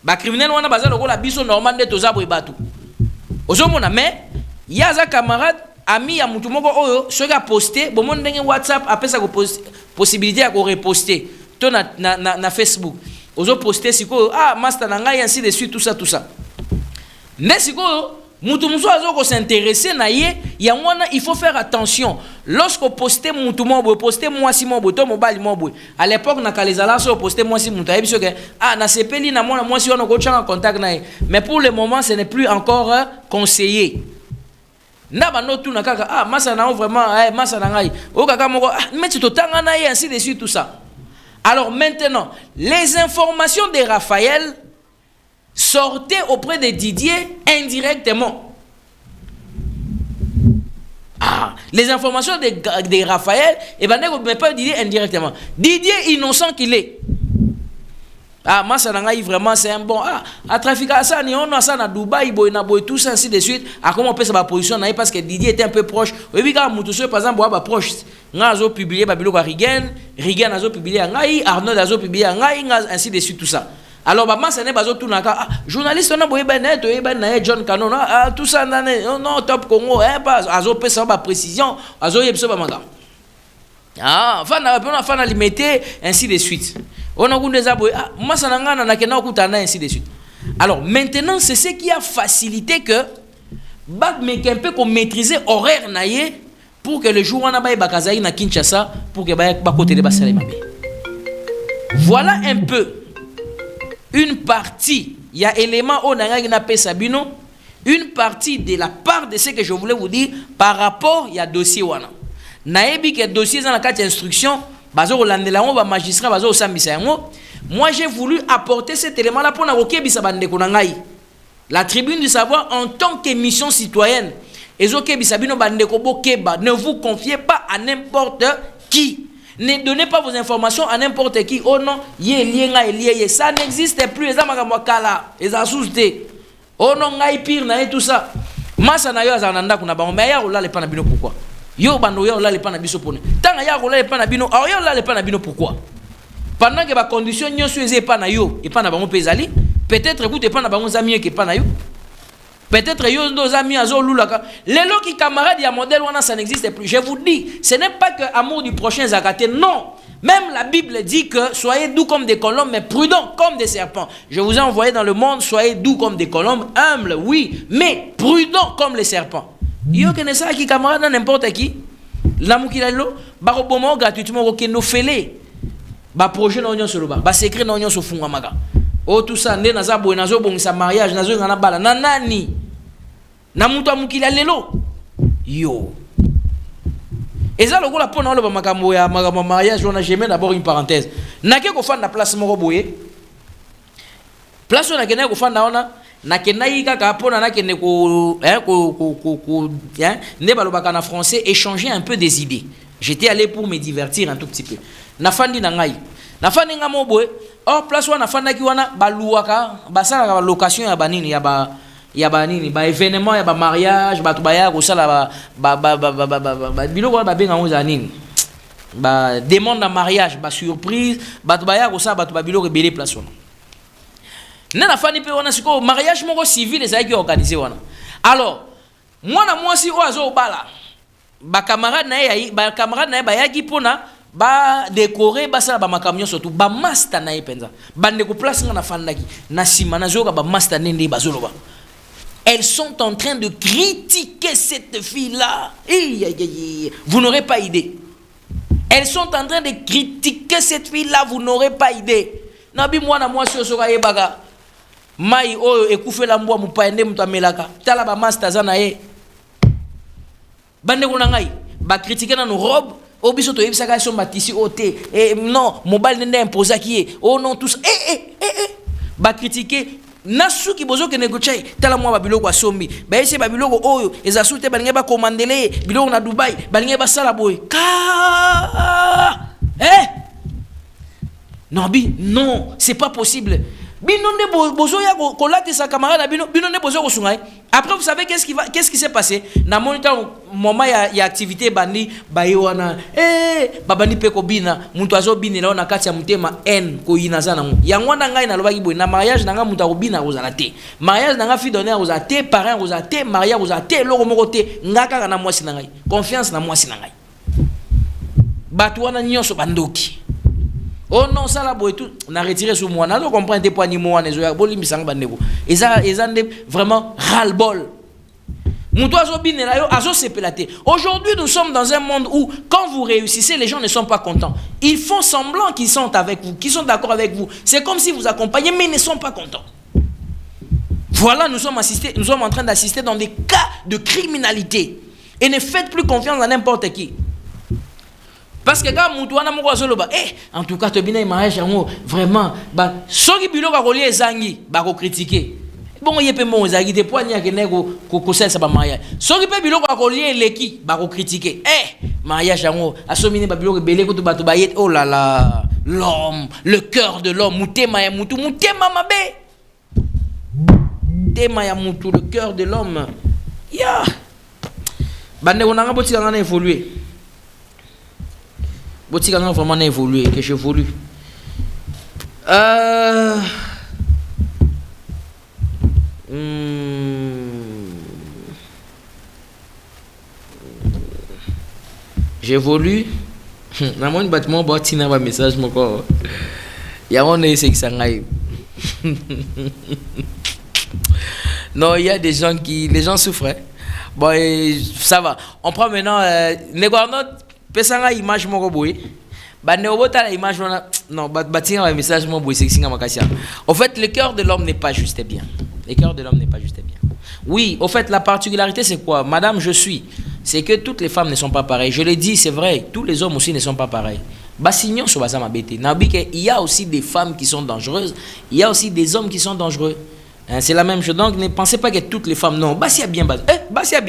Ba criminel wana baza le la biso normal de tozabo e batu. Ozomona mais ya za camarade ami ya mutu moko oyo soki a posté bomon ndenge WhatsApp apesa ko possibilité ya ko reposter to na Facebook. Ozo poster siko ah master na ngai ainsi de suite tout ça. Nde siko mutu muso azo ko s'intéresser na ye ya mwana il faut faire attention lorsque poster mutu mo poster moi si mo to mobile mo à l'époque na kalezala so poster moi si mutu ayebi que ah na sepeli na mwana moi si on ko changa contact na ye mais pour le moment ce n'est plus encore conseillé. Naba no tout na kaka ah masa na vraiment masa na ngai o kaka moko ah mais tu tanga na ye ainsi de suite tout ça. Alors maintenant les informations de Raphaël sortaient auprès de Didier indirectement. Ah, les informations de Raphaël, et ben ne pas Didier indirectement. Didier innocent qu'il est. Ah, moi ça n'a vraiment c'est un bon à trafic à ça ni on a ça na Dubaï boy na boy tout ça ainsi de suite. À comment on peut sa position na parce que Didier était un peu proche. Oui quand Moutousso par exemple ba proche. Ngazo publié ba biloko Rigen azo publié ngai Arnaud azo publié ngai ainsi de suite tout ça. Alors bah ça n'est pas tout naka journaliste on a boy ben John Canon tout ça non top Congo pas azo peut ça ba précision azo yebso ba manga. Ah fana limité ainsi de suite. On a des abois moi ça n'engana na kena okutana ainsi de suite. Alors maintenant c'est ce qui a facilité que bag mais un peu qu'on maîtriser horaire naie pour que le jour on a ba bakazaï na Kinshasa pour que ba côté de basale mabe. Voilà un peu une partie, il y a élément au nanga na pesa bino, une partie de la part de ce que je voulais vous dire par rapport il y a dossier wana. Naebi que dossier dans la carte d'instruction bazo landela on va magistrat bazo sambisa yango. Moi j'ai voulu apporter cet élément là pour na okebisa bandeko na ngai. La tribune du savoir en tant qu'émission citoyenne. Ezokebisa bino bandeko bokeba, ne vous confiez pas à n'importe qui. Ne donnez pas vos informations à n'importe qui. Oh non, ça n'existe plus. Oh non, pire, tout ça. Masa na yo azananda kuna ba mais ya rola le pana bino pourquoi? Yo bando yo la le pana biso pone. Tanga ya rola le pana bino, yo la le pana bino pourquoi? Pendant que ba condition nyoso eze pana yo, et pana bango pezali, peut-être écoute pana bango zami ke pana yo. Peut-être yo nos amis azo lulaka. Les lots qui camarades ya modèle wana ça n'existe plus. Je vous dis, ce n'est pas que amour du prochain zakaté, non. Même la Bible dit que soyez doux comme des colombes mais prudents comme des serpents. Je vous ai envoyé dans le monde, soyez doux comme des colombes, humbles, oui, mais prudents comme les serpents. Yo connaissez ça qui camarade n'importe qui. Lamukilalo, ba robomo gratuitement ko no fele. Ba projet na union sur le ba, ba secret na union sur funga maga. Oh tout ça ndé naza boy nazo bongisa mariage nazo ngana bala na nani na mutu amukila lelo yo eza lokola pona lo ba makambo ya mariage on a jamais d'abord une parenthèse nake ko fanda place moko boye place on a kena ko fanda ona na kena yika ka pona na kene ko ne balobaka na français échanger un peu des idées. J'étais allé pour me divertir un tout petit peu na fandi na ngai na fandi ngamo boye. Or place wana fanda ki wana baluaka basala ka location ya banini ya ba nini ba événement ya ba mariage ba to baya ko sala ba biloko ba benga ngoza nini ba demande na mariage ba surprise ba to baya ko sala ba to ba biloko belé place wana na fandi pe wana siko mariage moko civil ezali ki organiser wana. Alors moi si o azo bala ba camarade na ye ba yaki pona ba décorer ba sala ba makamyo surtout ba master na epenza bande ko place nga na fandaki na sima na zoka ba master nende bazoloba. Elles sont en train de critiquer cette fille là. Vous n'aurez pas idée. Elles sont en train de critiquer cette fille là, vous n'aurez pas idée. Nabi mwana mwasi soka yebaka mai oyo ekufe la mbwa mupaende mutamelaka tala ba master za na ye bande ko nangai ba critiquer na nos robes o biso to yebisa ka so matisi o te non mobile nende imposer qui oh non tous ba critiquer nasu ki bozo ke négocier tala moi babiloko asombi ba ese babiloko oyo ezasu te balinga ba commandele biloko na Dubai balinga ba sala boy non non c'est pas possible. Binonde bozo ya kolate sa camarade binonde bozo ko sungai. Après vous savez qu'est-ce qui s'est passé na moniteur moment ya activité bandi bayiwana babandi pe ko bina muntu azo bina na kati ya mutema n ko yinaza nango yango na ngai na lobaki boy na mariage na nga muntu akobina kozala te mariage na nga fi donner kozala te parrain kozala te mariage kozala te loko moko te ngaka na mwasi na ngai confiance na mwasi na ngai batu wana nyonso bandoki. Oh non, ça là, tout, on a retiré sur moi. On a compris des poignées moi, les oeufs, boli misang bandego. Et ça, vraiment ras-le-bol. Aujourd'hui, nous sommes dans un monde où, quand vous réussissez, les gens ne sont pas contents. Ils font semblant qu'ils sont avec vous, qu'ils sont d'accord avec vous. C'est comme si vous accompagnez, mais ils ne sont pas contents. Voilà, nous sommes en train d'assister dans des cas de criminalité. Et ne faites plus confiance à n'importe qui. Parce que quand Moutouana Moukouazoloba, en tout cas, tu as mariage vraiment, ceux qui biloko à relier zangi, ko critiquer. Bon, il y a pas mon zangi des poignées à nego kokosel sa mariage. Ceux qui peut biloko à relier leki, ko critiquer. Mariage à somine biloko belé ko to batu bayet. Oh là là, l'homme, le cœur de l'homme, mutema ya mutu, mutema mabe. Tema ya mutu, le cœur de l'homme. Ya. Bande on a boti ngana évoluer. Boti ngana vraiment évoluer, que j'évolue. J'évolue. Dans mon bâtiment, bâti un message mon corps. Il y a un essai qui s'engaille. Non, il y a des gens qui, les gens souffrent. Bon, ça va. On prend maintenant les gouvernements. Pesanga image mon boy. Bah ne obota la image non bâti un message mon boy sexy ngamakasia. En fait, le cœur de l'homme n'est pas juste et bien. Le cœur de l'homme n'est pas juste et bien. Oui, au fait, la particularité c'est quoi? Madame, je suis. C'est que toutes les femmes ne sont pas pareilles. Je l'ai dit, c'est vrai. Tous les hommes aussi ne sont pas pareils. Bassignon sur Basama Bété. Il y a aussi des femmes qui sont dangereuses. Il y a aussi des hommes qui sont dangereux. C'est la même chose. Donc, ne pensez pas que toutes les femmes. Non, Bassia bien bazar. Bassia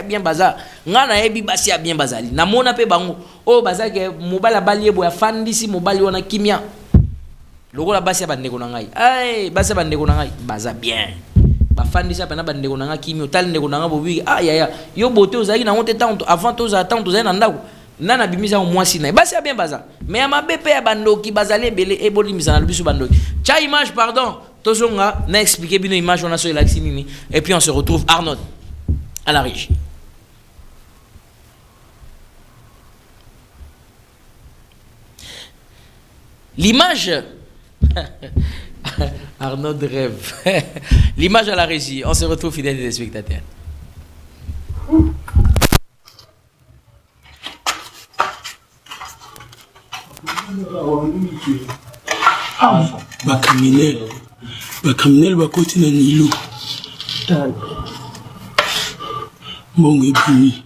bien bazar. Ngana ebi Bassia bien bazali. Na mona pe bango. Oh, bazar ke mobile balié boya fan d'ici mobile wana kimia. Logo la Bassia bande ko nangai. Ay, Bassia bande ko nangai. Bazar bien. Ba fan d'ici pena bande ko nanga kimio tal ne ko nanga bobi. Ah ya. Yo boté ozaki na honte tant avant toza tant toza na ndako. Nana bimisa au mwasi na. Bassia bien bazar. Mais ya mabepe ya bandoki bazale belé e boli misana bisu bandoki. Cha image pardon. Tozonga n'a expliqué bien l'image on a sur l'axinini et puis on se retrouve Arnaud à la régie. L'image Arnaud rêve. L'image à la régie, on se retrouve fidèles des spectateurs. Bakamnel bakoti na Nilo Mbongo ebimi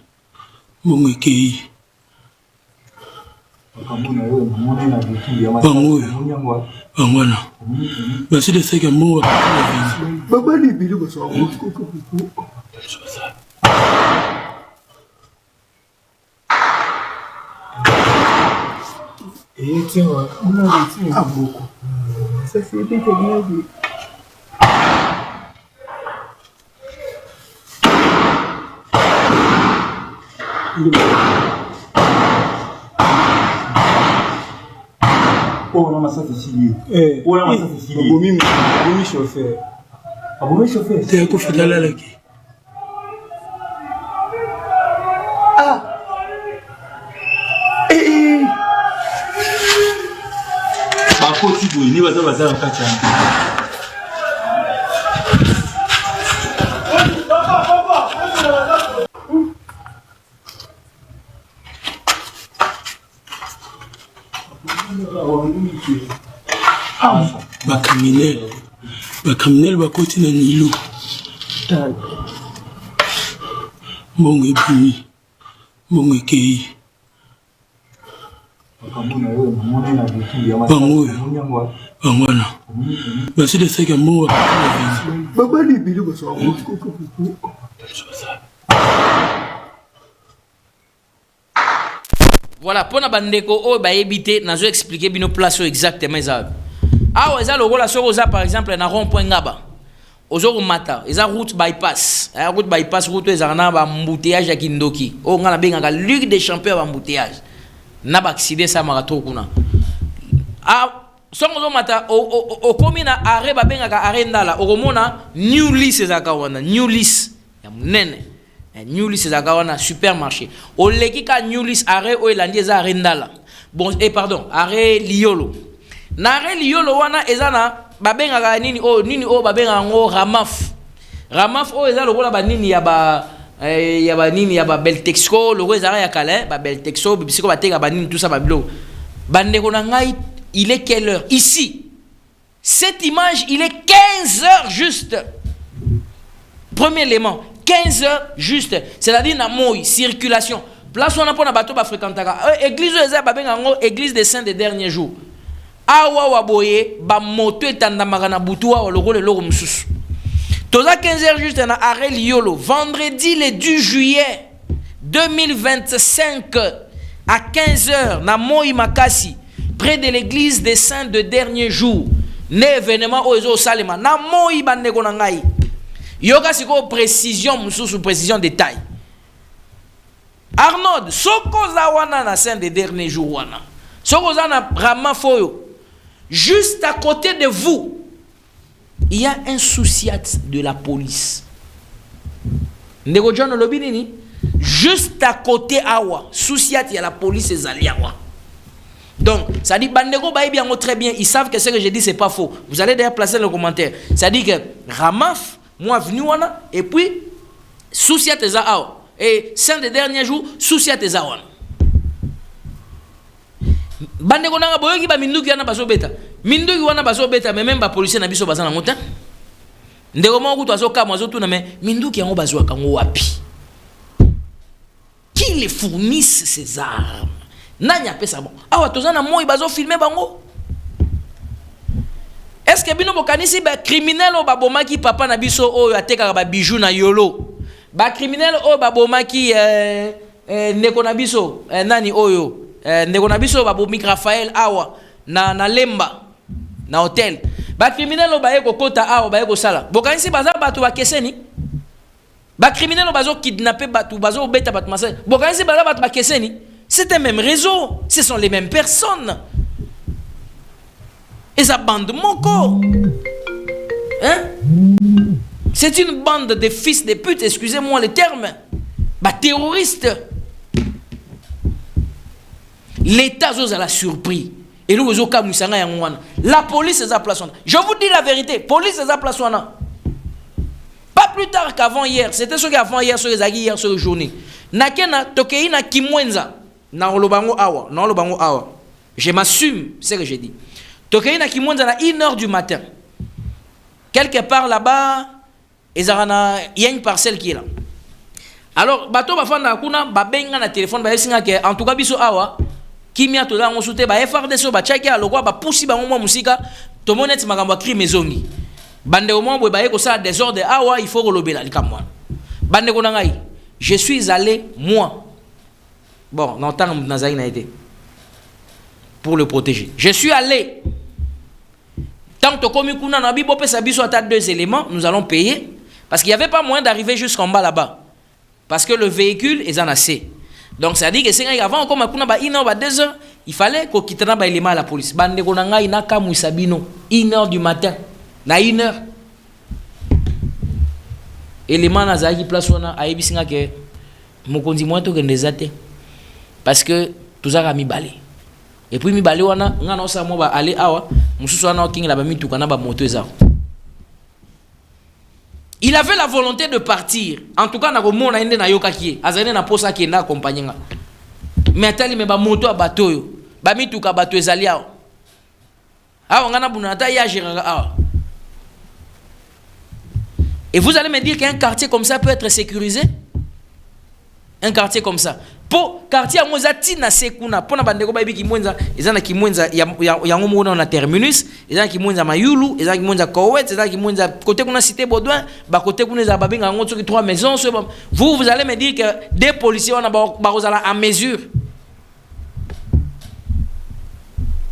Mbongo ekei Bangwana Basi de seka mbongo Baba ni bilo baso tiens, on a dit beaucoup. Ça c'est bien technique. Oh, on a ça ici. Oh, on a ça ici. Abomi chauffeur. Abomi chauffeur. T'es à quoi faire là là? Ah. Bako tu boy, ni baza baza nkati yangu. Bakamnel bakoti na Nilo Mbongo ebimi Mongekei. Angwana. Merci de ce que moi. Baba ni bilo ba so. Voilà, pour na bandeko o ba ebité nazo expliquer bino place exactement ça. Ah ouais, ça le rôle sur ça par exemple na rond-point ngaba. Ozo mata, eza route bypass. Route bypass route ezana ba embouteillage ya Kindoki. O ngana benga ka Ligue des Champions ba embouteillage. Na ba accident ça marato kuna. Ah songo mata o komina arrêt ba benga ka arrêt ndala. O komona New List ezaka wana, New List ya munene. New List ezaka wana supermarché. O leki ka New List arrêt o elandi eza arrêt ndala. Bon pardon, arrêt Liolo. Na arrêt Liolo wana ezana babenga ka nini o babenga ngo Ramaf. Ramaf o eza lokola ba nini ya ba nini ya ba Beltexco, logo ezara ya kala ba Beltexco bisiko bateka ba nini tout ça ba bilo. Bande ko na ngai, il est quelle heure ici? Cette image, il est 15 heures juste. Premier élément, 15 heures juste. C'est-à-dire na moi circulation. Place on a pour na bateau ba fréquentaka. Église eza babenga ngo église des saints des derniers jours. Awa waboye ba moto etandamaka na butu wa logo le logo mususu. Toza 15 heures juste na arrêt Liolo, vendredi le 10 juillet 2025 à 15 heures na Moi Makasi, près de l'église des saints de dernier jour. Ne événement ozo salema na Moi bandeko na ngai. Yoga siko précision mususu, précision détail. Arnold, soko za wana na saint de dernier jour wana. Soko za na Rama Foyo. Juste à côté de vous, il y a un souciat de la police. Juste à côté awa, souciat il y a la police et awa. Donc, ça dit bandeko baï bien très bien, ils savent que ce que je dis c'est pas faux. Vous allez d'ailleurs placer le commentaire. Ça dit que Ramaf, moi venu wana et puis souciat et awa. Et saint des derniers jours, souciat et awa. Bande konanga boyoki ba minduki wana baso beta. Minduki wana baso beta mais même ba policier na biso bazana ngota. Ndeko mo kutu azoka mo azotuna mais minduki yango bazwa kango wapi? Qui les fournissent ces armes? Nanya pesa bon. Awa tozana moi bazo filmer bango. Est-ce que bino bokanisi ba criminel o ba bomaki papa na biso o ateka ba bijou na yolo? Ba criminel o ba bomaki ndeko na biso nani oyo? Ndeko na biso babomi Raphaël awa na lemba na hotel ba criminel o baye kokota awa baye kosala bokanisi baza bato ba keseni ba criminel o bazo kidnapper bato bazo beta bato masa bokanisi baza bato ba keseni. C'est un même réseau, ce sont les mêmes personnes. Et ça bande moko hein, c'est une bande de fils de pute, excusez-moi le terme, ba terroristes. L'État a la surpris. Et nous, la police est à place. Je vous dis la vérité, police est à place. Pas plus tard qu'avant hier, c'était ce qu'avant hier, sur les agis hier, sur la journée. Nakena, tokeina kimwenza. Na olobango awa, na olobango awa. Je m'assume, c'est ce que j'ai dit. Tokeina kimwenza na 1h du matin. Quelque part là-bas, il y a une parcelle qui est là. Alors, bateau bafanda kuna, babenga na téléphone, baesinga ke, en tout cas, biso awa. Kimia to da ngosoute ba FRDC ba chaki aloko ba pusi ba ngomwa musika to monet makambo crime ezongi bande au moins ba yeko ça désordre awa il faut relobela likamwa bande ko ngai je suis allé moi bon non tant nazai na été pour le protéger je suis allé tant que komi kuna na bibo pesa biso ata 2 éléments nous allons payer parce qu'il y avait pas moyen d'arriver jusqu'en bas là-bas parce que le véhicule est en assez. Donc ça dit que c'est avant comme on a 1 heure, 2 heures, il fallait qu'on quitte les éléments à la police. Bande konanga ina kamu sabino 1h du matin. Na 1h. Élément na zaki place wana ayibisinga ke mokonzi mwato ke ndezate. Parce que tout ça a mis balé. Et puis mi balé wana ngana osa mo ba aller awa mususu wana okinga la ba mi tukana ba moto eza. Il avait la volonté de partir. En tout cas, na komona ende na yoka kie. Azane na posa ki na accompagner nga. Mais atali me ba moto a bateau yo. Ba mituka bateau ezali awa. Awa ngana buna ata ya géranga awa. Et vous allez me dire qu'un quartier comme ça peut être sécurisé? Un quartier comme ça. Po quartier moza tina sekuna pona bandeko ba ki mwenza ezana ki mwenza ya ngomona na terminus ezana ki mwenza mayulu ezana ki mwenza Kowet ezana ki mwenza côté kuna cité Baudouin ba côté kuna za babenga ngoto ki 3 maisons vous allez me dire que des policiers on a ba à mesure.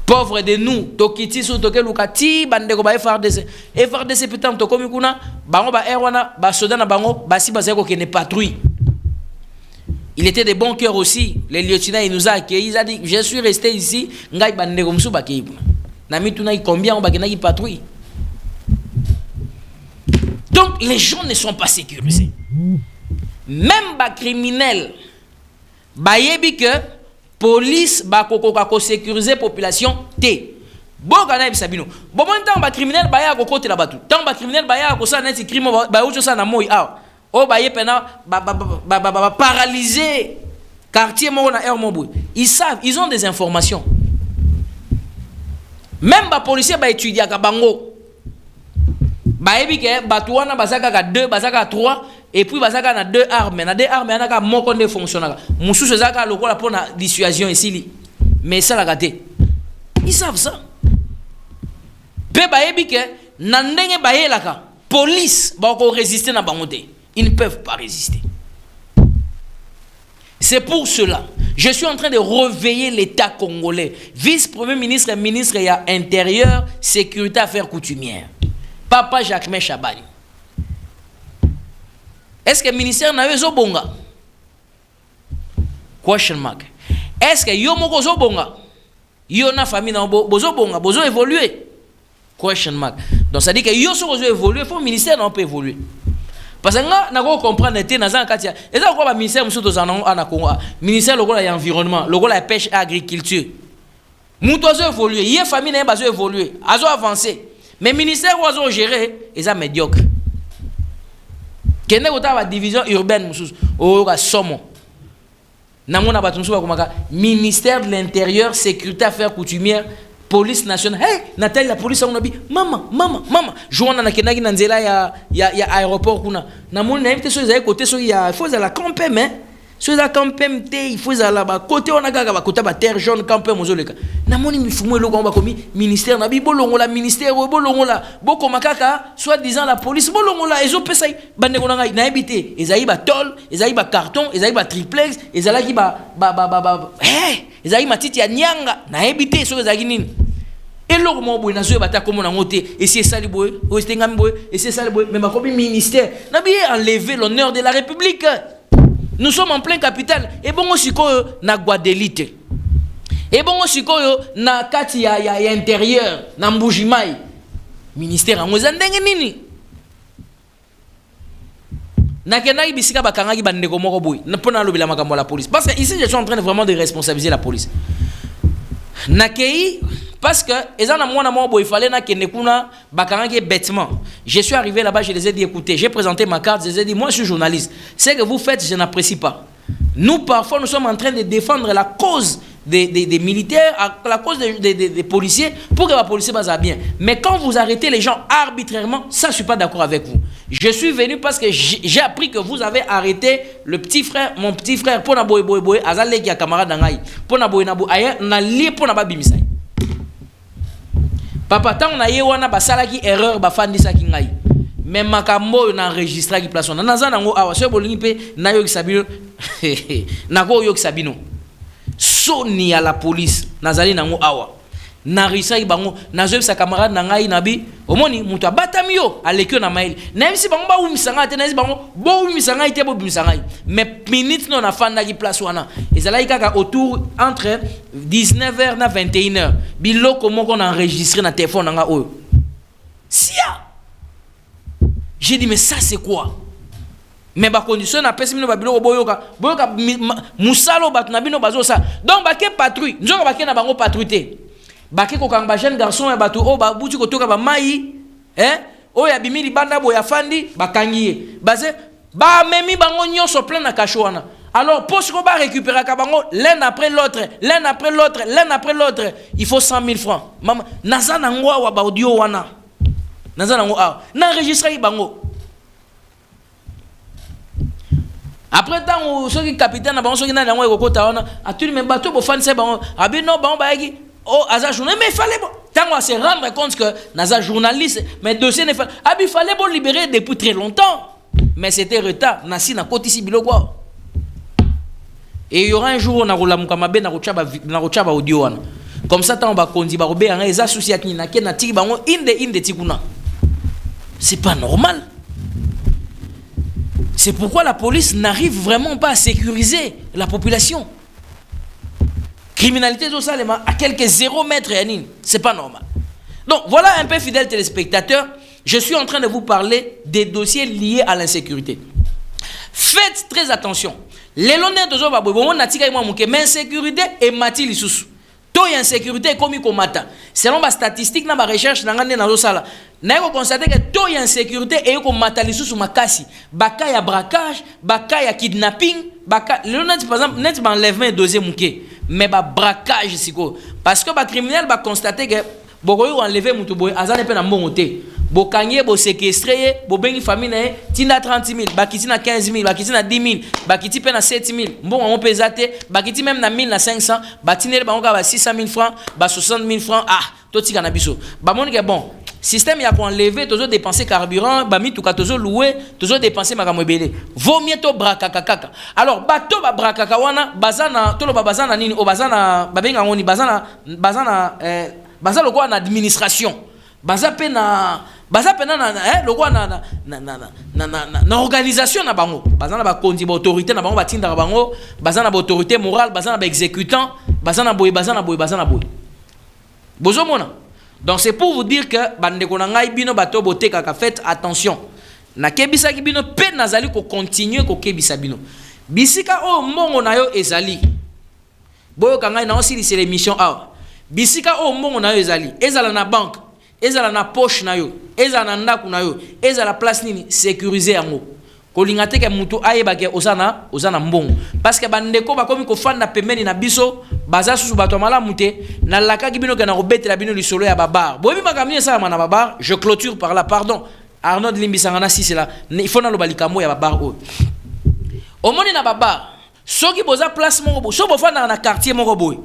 Pauvre de nous tokiti so toke lukati bandeko ba FRDC putain to komi kuna bango ba erwana ba soda na bango basi bazeko ke ne patrouille. Il était de bon cœur aussi. Le lieutenant, il nous a accueillis. Il a dit, je suis resté ici. Ngai bande comme ça, baki. Nami tu n'as combien on baki n'ai patrouille. Donc les gens ne sont pas sécurisés. Même les criminels, bayebi que police ba koko sécuriser population T. Bon kana bisabino. Bon temps ba criminel baya ko côté la batu. Tant ba criminel baya ko ça net crime ba ucho ça na moi ah. Oh baye pena paralysé quartier mona air mobile. Ils savent, ils ont des informations. Même ba policier ba étudier ka bango. Baye bi ke batuana basaka ka 2 basaka 3 et puis basaka na 2 armes. Na 2 armes na ka moko ne fonctionnaka. Mususu zaka lokola pona dissuasion ici. Mais ça la gâté. Ils savent ça. Pe baye bi ke na ndenge baye la ka police ba ko résister na bangote. Ils ne peuvent pas résister. C'est pour cela. Je suis en train de réveiller l'État congolais. Vice-premier ministre et ministre et intérieur, sécurité, affaires coutumières. Papa Jacques Chabani. Est-ce que le ministère n'a eu bonga? Question mark. Est-ce que yo moko zo bonga? Yo na famille na bozo bonga, bozo évoluer? Question mark. Donc ça dit que yo so bozo évoluer, faut le ministère n'a pas évoluer. Parce que nous avons compris que nous avons un ministère de l'environnement, de la pêche et l'agriculture. Nous devons évoluer. Il y a des familles qui ont évolué, qui ont avancé. Mais le ministère qui a géré, ils sont médiocres. Il y a une division urbaine, ministère de l'Intérieur, sécurité, affaires coutumières, police nationale. Hey, Nathalie, la police, on a dit, maman. Joana na kenagi na nzela ya aéroport kuna. Na moni na invité sur les côtés sur il faut la camper mais sur la camper il faut la ba côté on a gaga ba côté ba terre jaune camper mozoleka. Na moni mi fumo lo ba komi ministère na bi bolongo la ministère bolongo la boko makaka soit disant la police bolongo la ezo pesa bande ko na habité ezai ba tol ezai ba carton ezai ba triplex ezalaki ba ezai matiti ya nyanga na habité so ezaki nini. Et l'autre mot boy na zo bata comme na ngoté et c'est ça le boy ou c'est ngam boy et c'est ça le boy mais ma comme ministère na bien enlever l'honneur de la République. Nous sommes en plein capital et bon aussi ko na Guadeloupe et bon aussi ko na kati ya intérieur na Mbujimai ministère en ngozandenge nini na kenaki bisika bakangaki bandeko moko boy na pona lobela makambo la police parce que ici je suis en train de vraiment de responsabiliser la police na kei. Parce que il fallait que bêtement. Je suis arrivé là-bas, je les ai dit écoutez, j'ai présenté ma carte, je les ai dit moi je suis journaliste. Ce que vous faites, je n'apprécie pas. Nous parfois nous sommes en train de défendre la cause des militaires, la cause des policiers pour que les policiers passent bien. Mais quand vous arrêtez les gens arbitrairement, ça je suis pas d'accord avec vous. Je suis venu parce que j'ai appris que vous avez arrêté le petit frère, mon petit frère pour na boy azale ki camarade ngai. Pour na boy na boy aya na lié pour na ba bimisai. Papa tant na ye wana basala ki erreur ba fandisa ki ngai. Mais makambo na enregistré ki place na nazana ngo awa so bolingi pe na yo ki sabino. Na go yo ki sabino. Soni à la police nazali na ngo awa. Na risaki bango nazo sa camarade na ngai nabi omoni mutu abatami yo alekio na mail. Na misi bango ba umisanga te na misi bango bo umisanga ite bo umisanga. Mais minute non na fanda ki place wana. Ezala kaka autour entre 19h na 21h. Biloko moko na enregistré na téléphone nga oyo. Sia. J'ai dit mais ça c'est quoi? Mais ba condition na pesi mino ba biloko boyoka musalo bat na bino bazo ça. Donc ba ke patrouille, nzoka ba ke na bango patrouille. Ba ke ko kanga jeune garçon ya batu o ba buti ko toka ba mai, o ya bimili banda boya fandi ba kangiye. Baze ba memi bango nyonso plein na kachoana. Alors pour ce qu'on va récupérer ka bango l'un après l'autre, il faut 100 000 francs. Maman nazana ngwa wa ba audio wana. Nazana ngo na enregistrer bango. Après tant ceux qui capitaine na bango ceux qui na yango ekokota wana atuni me bateau bo fan c'est bango abi non bango ba yaki oh aza journaliste mais il fallait tant on se rendre compte que naza journaliste mais dossier ne fallait abi il fallait bon libérer depuis très longtemps mais c'était retard nasi na koti si bilo quoi et il y aura un jour on a rolamuka mabe na kochaba audio wana comme ça tant on va kondi ba robé nga eza souci akini na ke na tiki bango inde tikuna c'est pas normal. C'est pourquoi la police n'arrive vraiment pas à sécuriser la population. Criminalité au Salema à quelques 0 mètres, c'est pas normal. Donc voilà un peu fidèles téléspectateurs, je suis en train de vous parler des dossiers liés à l'insécurité. Faites très attention. Les londres toujours va bon natika moi mais insécurité et mati lisusu. To insécurité comme komata. Selon ma statistique na ma recherche na ngane na sala. Na ko constater que to insécurité et ko mata lisusu makasi. Baka ya braquage, baka ya kidnapping, baka le net par exemple net ba enlèvement dossier muke. Mais ba braquage siko parce que ba criminel ba constater que bokoyo enlever mutu boy azane pe na mbongote. Bokanye bo séquestrer bo bengi famille na tina 30 000 bakiti na 15 000 bakiti na 10 000 bakiti pe na 7 000 bon on pesate bakiti même na 1000 na 500 batinele bango ka ba 600 000 francs ba 60 000 francs ah to tika na biso ba moni que bon système ya ko enlever toujours dépenser carburant ba mi tuka toujours louer toujours dépenser makamo ebele vaut mieux to brakaka kaka alors bato ba brakaka wana bazana to lo bazana nini o bazana ba benga ngoni bazana lokwa na administration baza pe na le roi na organisation na bango bazana ba kondi ba autorité na bango batinda bango bazana ba autorité morale bazana ba exécutant bazana boy bozo mona. Donc c'est pour vous dire que bande ko na ngai bino bato bote kaka faites attention na kebisa ki bino pe nazali ko continuer ko kebisa bino bisika o mbongo na yo ezali boyo ka ngai na aussi c'est l'émission a bisika o mbongo na yo ezala na banque ezala na poche na yo ezala na ndaku na yo ezala place nini sécuriser yango kolinga te ke mutu ayeba ke osana mbongo parce que bandeko bakomi ko fanda pembeni na biso baza susu bato malamu te na lakaki bino ke na robetela bino lisolo ya babar boyebi makamni esala na babar. Je clôture par là pardon Arnaud Limbisangana si c'est là il faut na lo balikamo ya babar o omoni na babar soki boza place moko bo so bo fanda na quartier moko boy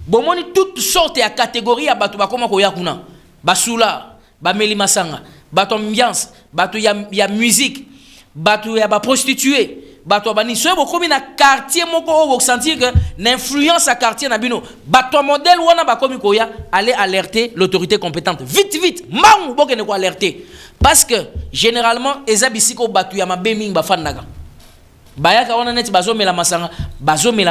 bomoni toute sorte ya catégorie ya bato bakoma ko yakuna basula bameli masanga bato ambiance bato ya musique bato ya ba prostituée bato bani so bokomi na quartier moko o sentir que l'influence à quartier na bino bato modèle wana bakomi ko ya aller alerter l'autorité compétente vite mangu bokene ko alerter parce que généralement ezabisiko bato ya mabeming bafandaka bayaka wana net bazomela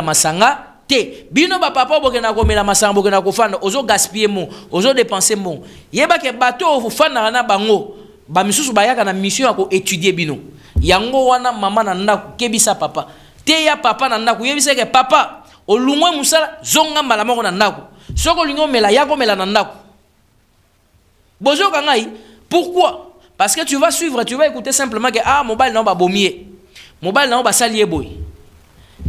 masanga te bino ba papa bokena ko mela masanga bokena ko fanda ozo gaspiller mo ozo dépenser mo yeba ke bato o fanda na bango ba misusu bayaka na mission ya ko étudier bino yango wana mama na ndako kebisa papa te ya papa na ndako yebisa ke papa olungwe musala zonga mbala moko na ndako soko lingo mela yako mela na ndako bozo kangai pourquoi parce que tu vas suivre tu vas écouter simplement que mobile na ba bomie mobile na ba salier boy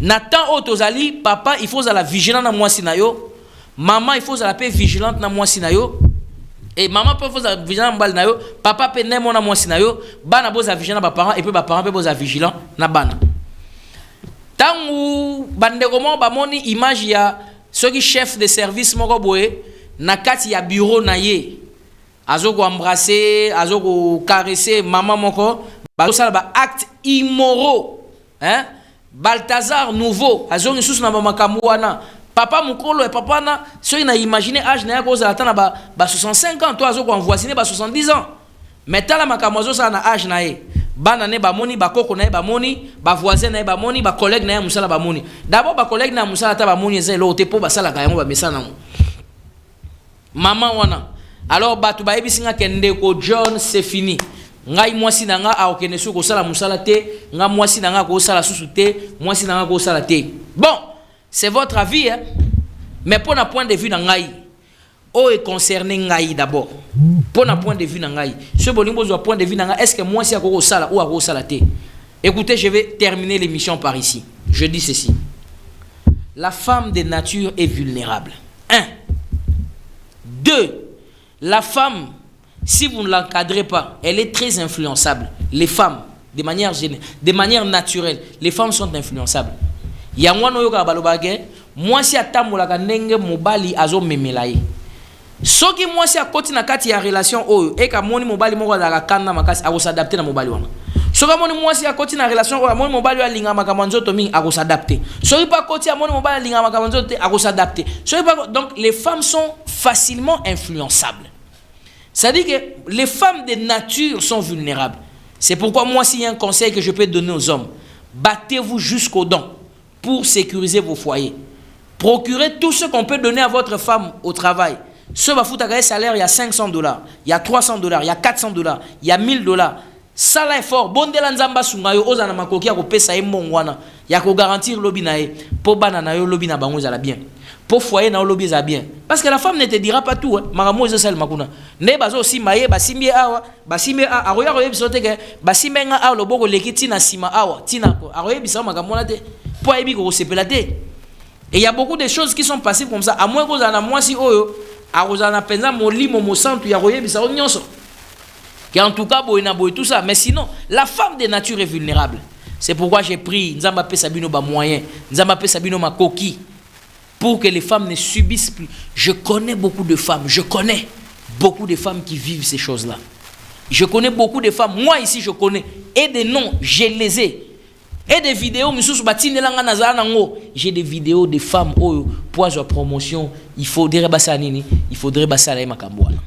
Nathan Otozali, papa, il faut la vigilante na moi sinayo. Maman, il faut la paix vigilante na moi sinayo. Et maman peut faire la vigilante na nayo. Papa peut ne na moi sinayo. Bana boza vigilant na parents et puis parents peut boza vigilant na bana. Tangu bande comment ba moni image ya ceux qui chef de service moko boye na kati ya bureau na ye. Azoko embrasser, azoko caresser maman moko. Ba ça ba acte immoraux. Hein? Balthazar nouveau azongi susu na makambo wana papa mukolo et papa na so ina imaginer âge na yako za tana ba 65 ans toi azoko envoisiner ba 70 ans mais tala makambo zo sa na âge na ye bana ne ba moni ba koko na ye ba moni ba voisin na ye ba moni ba collègue na ye musala ba moni d'abord ba collègue na musala ta ba moni ze lo te po ba sala ka yango ba mesana mo maman wana alors batu ba ebisinga kende ko John c'est fini ngai mwasi nanga aokene su ko sala musala te nga mwasi nanga ko sala susu te mwasi nanga ko sala te bon c'est votre avis hein? Mais pour un point de vue ngai o est concerné ngai d'abord pour un point de vue ngai ce bolimbo zo point de vue nanga est-ce que mwasi ko sala ou ko sala te écoutez je vais terminer l'émission par ici je dis ceci la femme de nature est vulnérable 1 2 la femme si vous ne l'encadrez pas, elle est très influençable. Les femmes, de manière naturelle, les femmes sont influençables. Il y a moi no balobage, moi si atamola ka ndenge mobali azo memelaye. Soki moi si akoti na kati ya relation oyo e ka moni mobali moko za kanda makasi ako s'adapter na mobali wana. Soki moni moi si akoti na relation oyo moni mobali wa linga makamanzo to mingi ako s'adapter. Soki pa koti moni mobali linga makamanzo te ako s'adapter. Soki pa donc les femmes sont facilement influençables. Ça dit que les femmes de nature sont vulnérables. C'est pourquoi moi s'il y a un conseil que je peux donner aux hommes, battez-vous jusqu'aux dents pour sécuriser vos foyers. Procurez tout ce qu'on peut donner à votre femme au travail. Ce bafouta salaire, il y a $500, il y a $300, il y a $400, il y a $1000. Ça là est fort. Bon de l'anzamba sungayo ozana makoki ya ko pesa embongwana. Ya ko garantir lobby na e po banana yo lobby na bango za la bien. Pour foyer na lobby za bien. Parce que la femme ne te dira pas tout. Maramo zo sel makuna. Ne bazo si maye basimie awa, basimie a aroya roye bisote ke basimenga awa loboko lekiti na sima awa. Tina ko. Aroye bisa makamona te. Po ebi ko sepela te. Et il y a beaucoup de choses qui sont passées comme ça. À moins que na moi si oyo arozana penza molimo mo santu ya roye bisa nyonso. Qui en tout cas boina boy tout ça, mais sinon la femme de nature est vulnérable. C'est pourquoi j'ai pris Nzamba pe sabino ba moyen, Nzamba pe sabino ma coquille pour que les femmes ne subissent plus. Je connais beaucoup de femmes, qui vivent ces choses-là. Je connais beaucoup de femmes, moi ici je connais et des noms, je les ai. Et des vidéos, j'ai des vidéos de femmes pour la promotion, il faudrait basser la makambouana.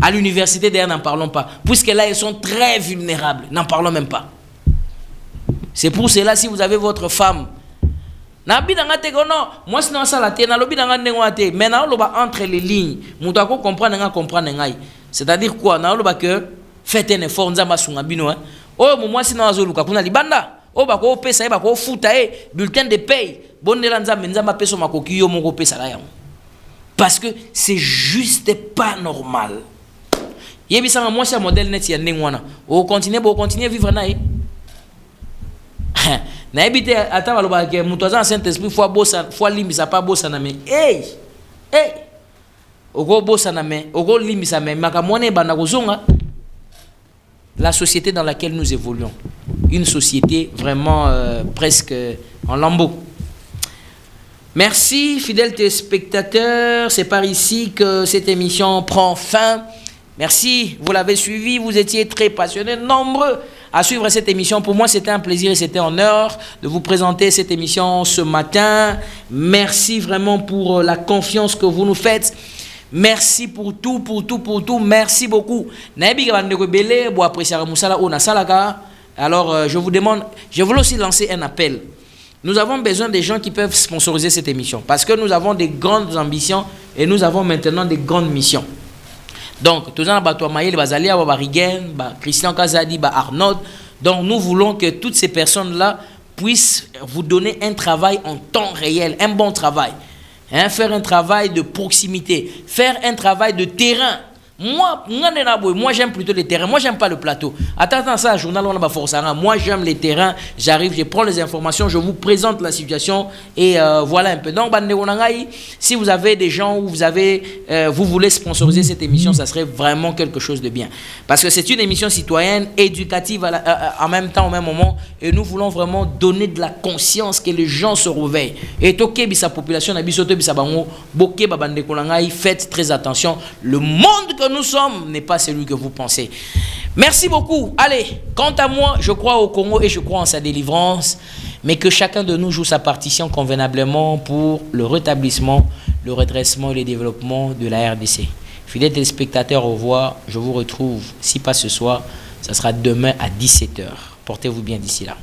À l'université, d'ailleurs, n'en parlons pas. Puisque là, elles sont très vulnérables. N'en parlons même pas. C'est pour cela, si vous avez votre femme, moi, sinon, ça la maintenant, entre les lignes, c'est-à-dire quoi? Faites un effort, oh, moi, sinon, azoluka kuna libanda. Oh, bako pesa, bako futa, bulletin de paye. Parce que c'est juste pas normal. Yebisanga moi c'est un modèle net ya ndengwana. O continuer vivre na e. Na ebité ata baloba ke muto za Saint-Esprit fois limbisa pas bossa na me. Hey. Oko bossa na me, oko limbisa me makamone bana kozonga. La société dans laquelle nous évoluons, une société vraiment presque en lambeaux. Merci fidèles téléspectateurs, c'est par ici que cette émission prend fin. Merci, vous l'avez suivi, vous étiez très passionnés, nombreux à suivre cette émission. Pour moi, c'était un plaisir et c'était un honneur de vous présenter cette émission ce matin. Merci vraiment pour la confiance que vous nous faites. Merci pour tout. Merci beaucoup. Alors, je vous demande, je voulais aussi lancer un appel. Nous avons besoin des gens qui peuvent sponsoriser cette émission parce que nous avons des grandes ambitions et nous avons maintenant des grandes missions. Donc, tout Christian Kazadi, Arnaud. Donc, nous voulons que toutes ces personnes-là puissent vous donner un travail en temps réel, un bon travail. Hein, faire un travail de proximité, faire un travail de terrain. Moi, j'aime plutôt les terrains. Moi, j'aime pas le plateau. Attends ça, journal, on a force. Moi, j'aime les terrains. J'arrive, je prends les informations, je vous présente la situation et voilà un peu. Donc, si vous avez des gens où vous voulez sponsoriser cette émission, ça serait vraiment quelque chose de bien. Parce que c'est une émission citoyenne, éducative en même temps, au même moment. Et nous voulons vraiment donner de la conscience, que les gens se réveillent. Et sa population, faites très attention. Le monde que nous sommes n'est pas celui que vous pensez. Merci beaucoup. Allez, quant à moi, je crois au Congo et je crois en sa délivrance, mais que chacun de nous joue sa partition convenablement pour le rétablissement, le redressement et le développement de la RDC. Fidèles téléspectateurs, au revoir. Je vous retrouve, si pas ce soir, ça sera demain à 17h. Portez-vous bien d'ici là.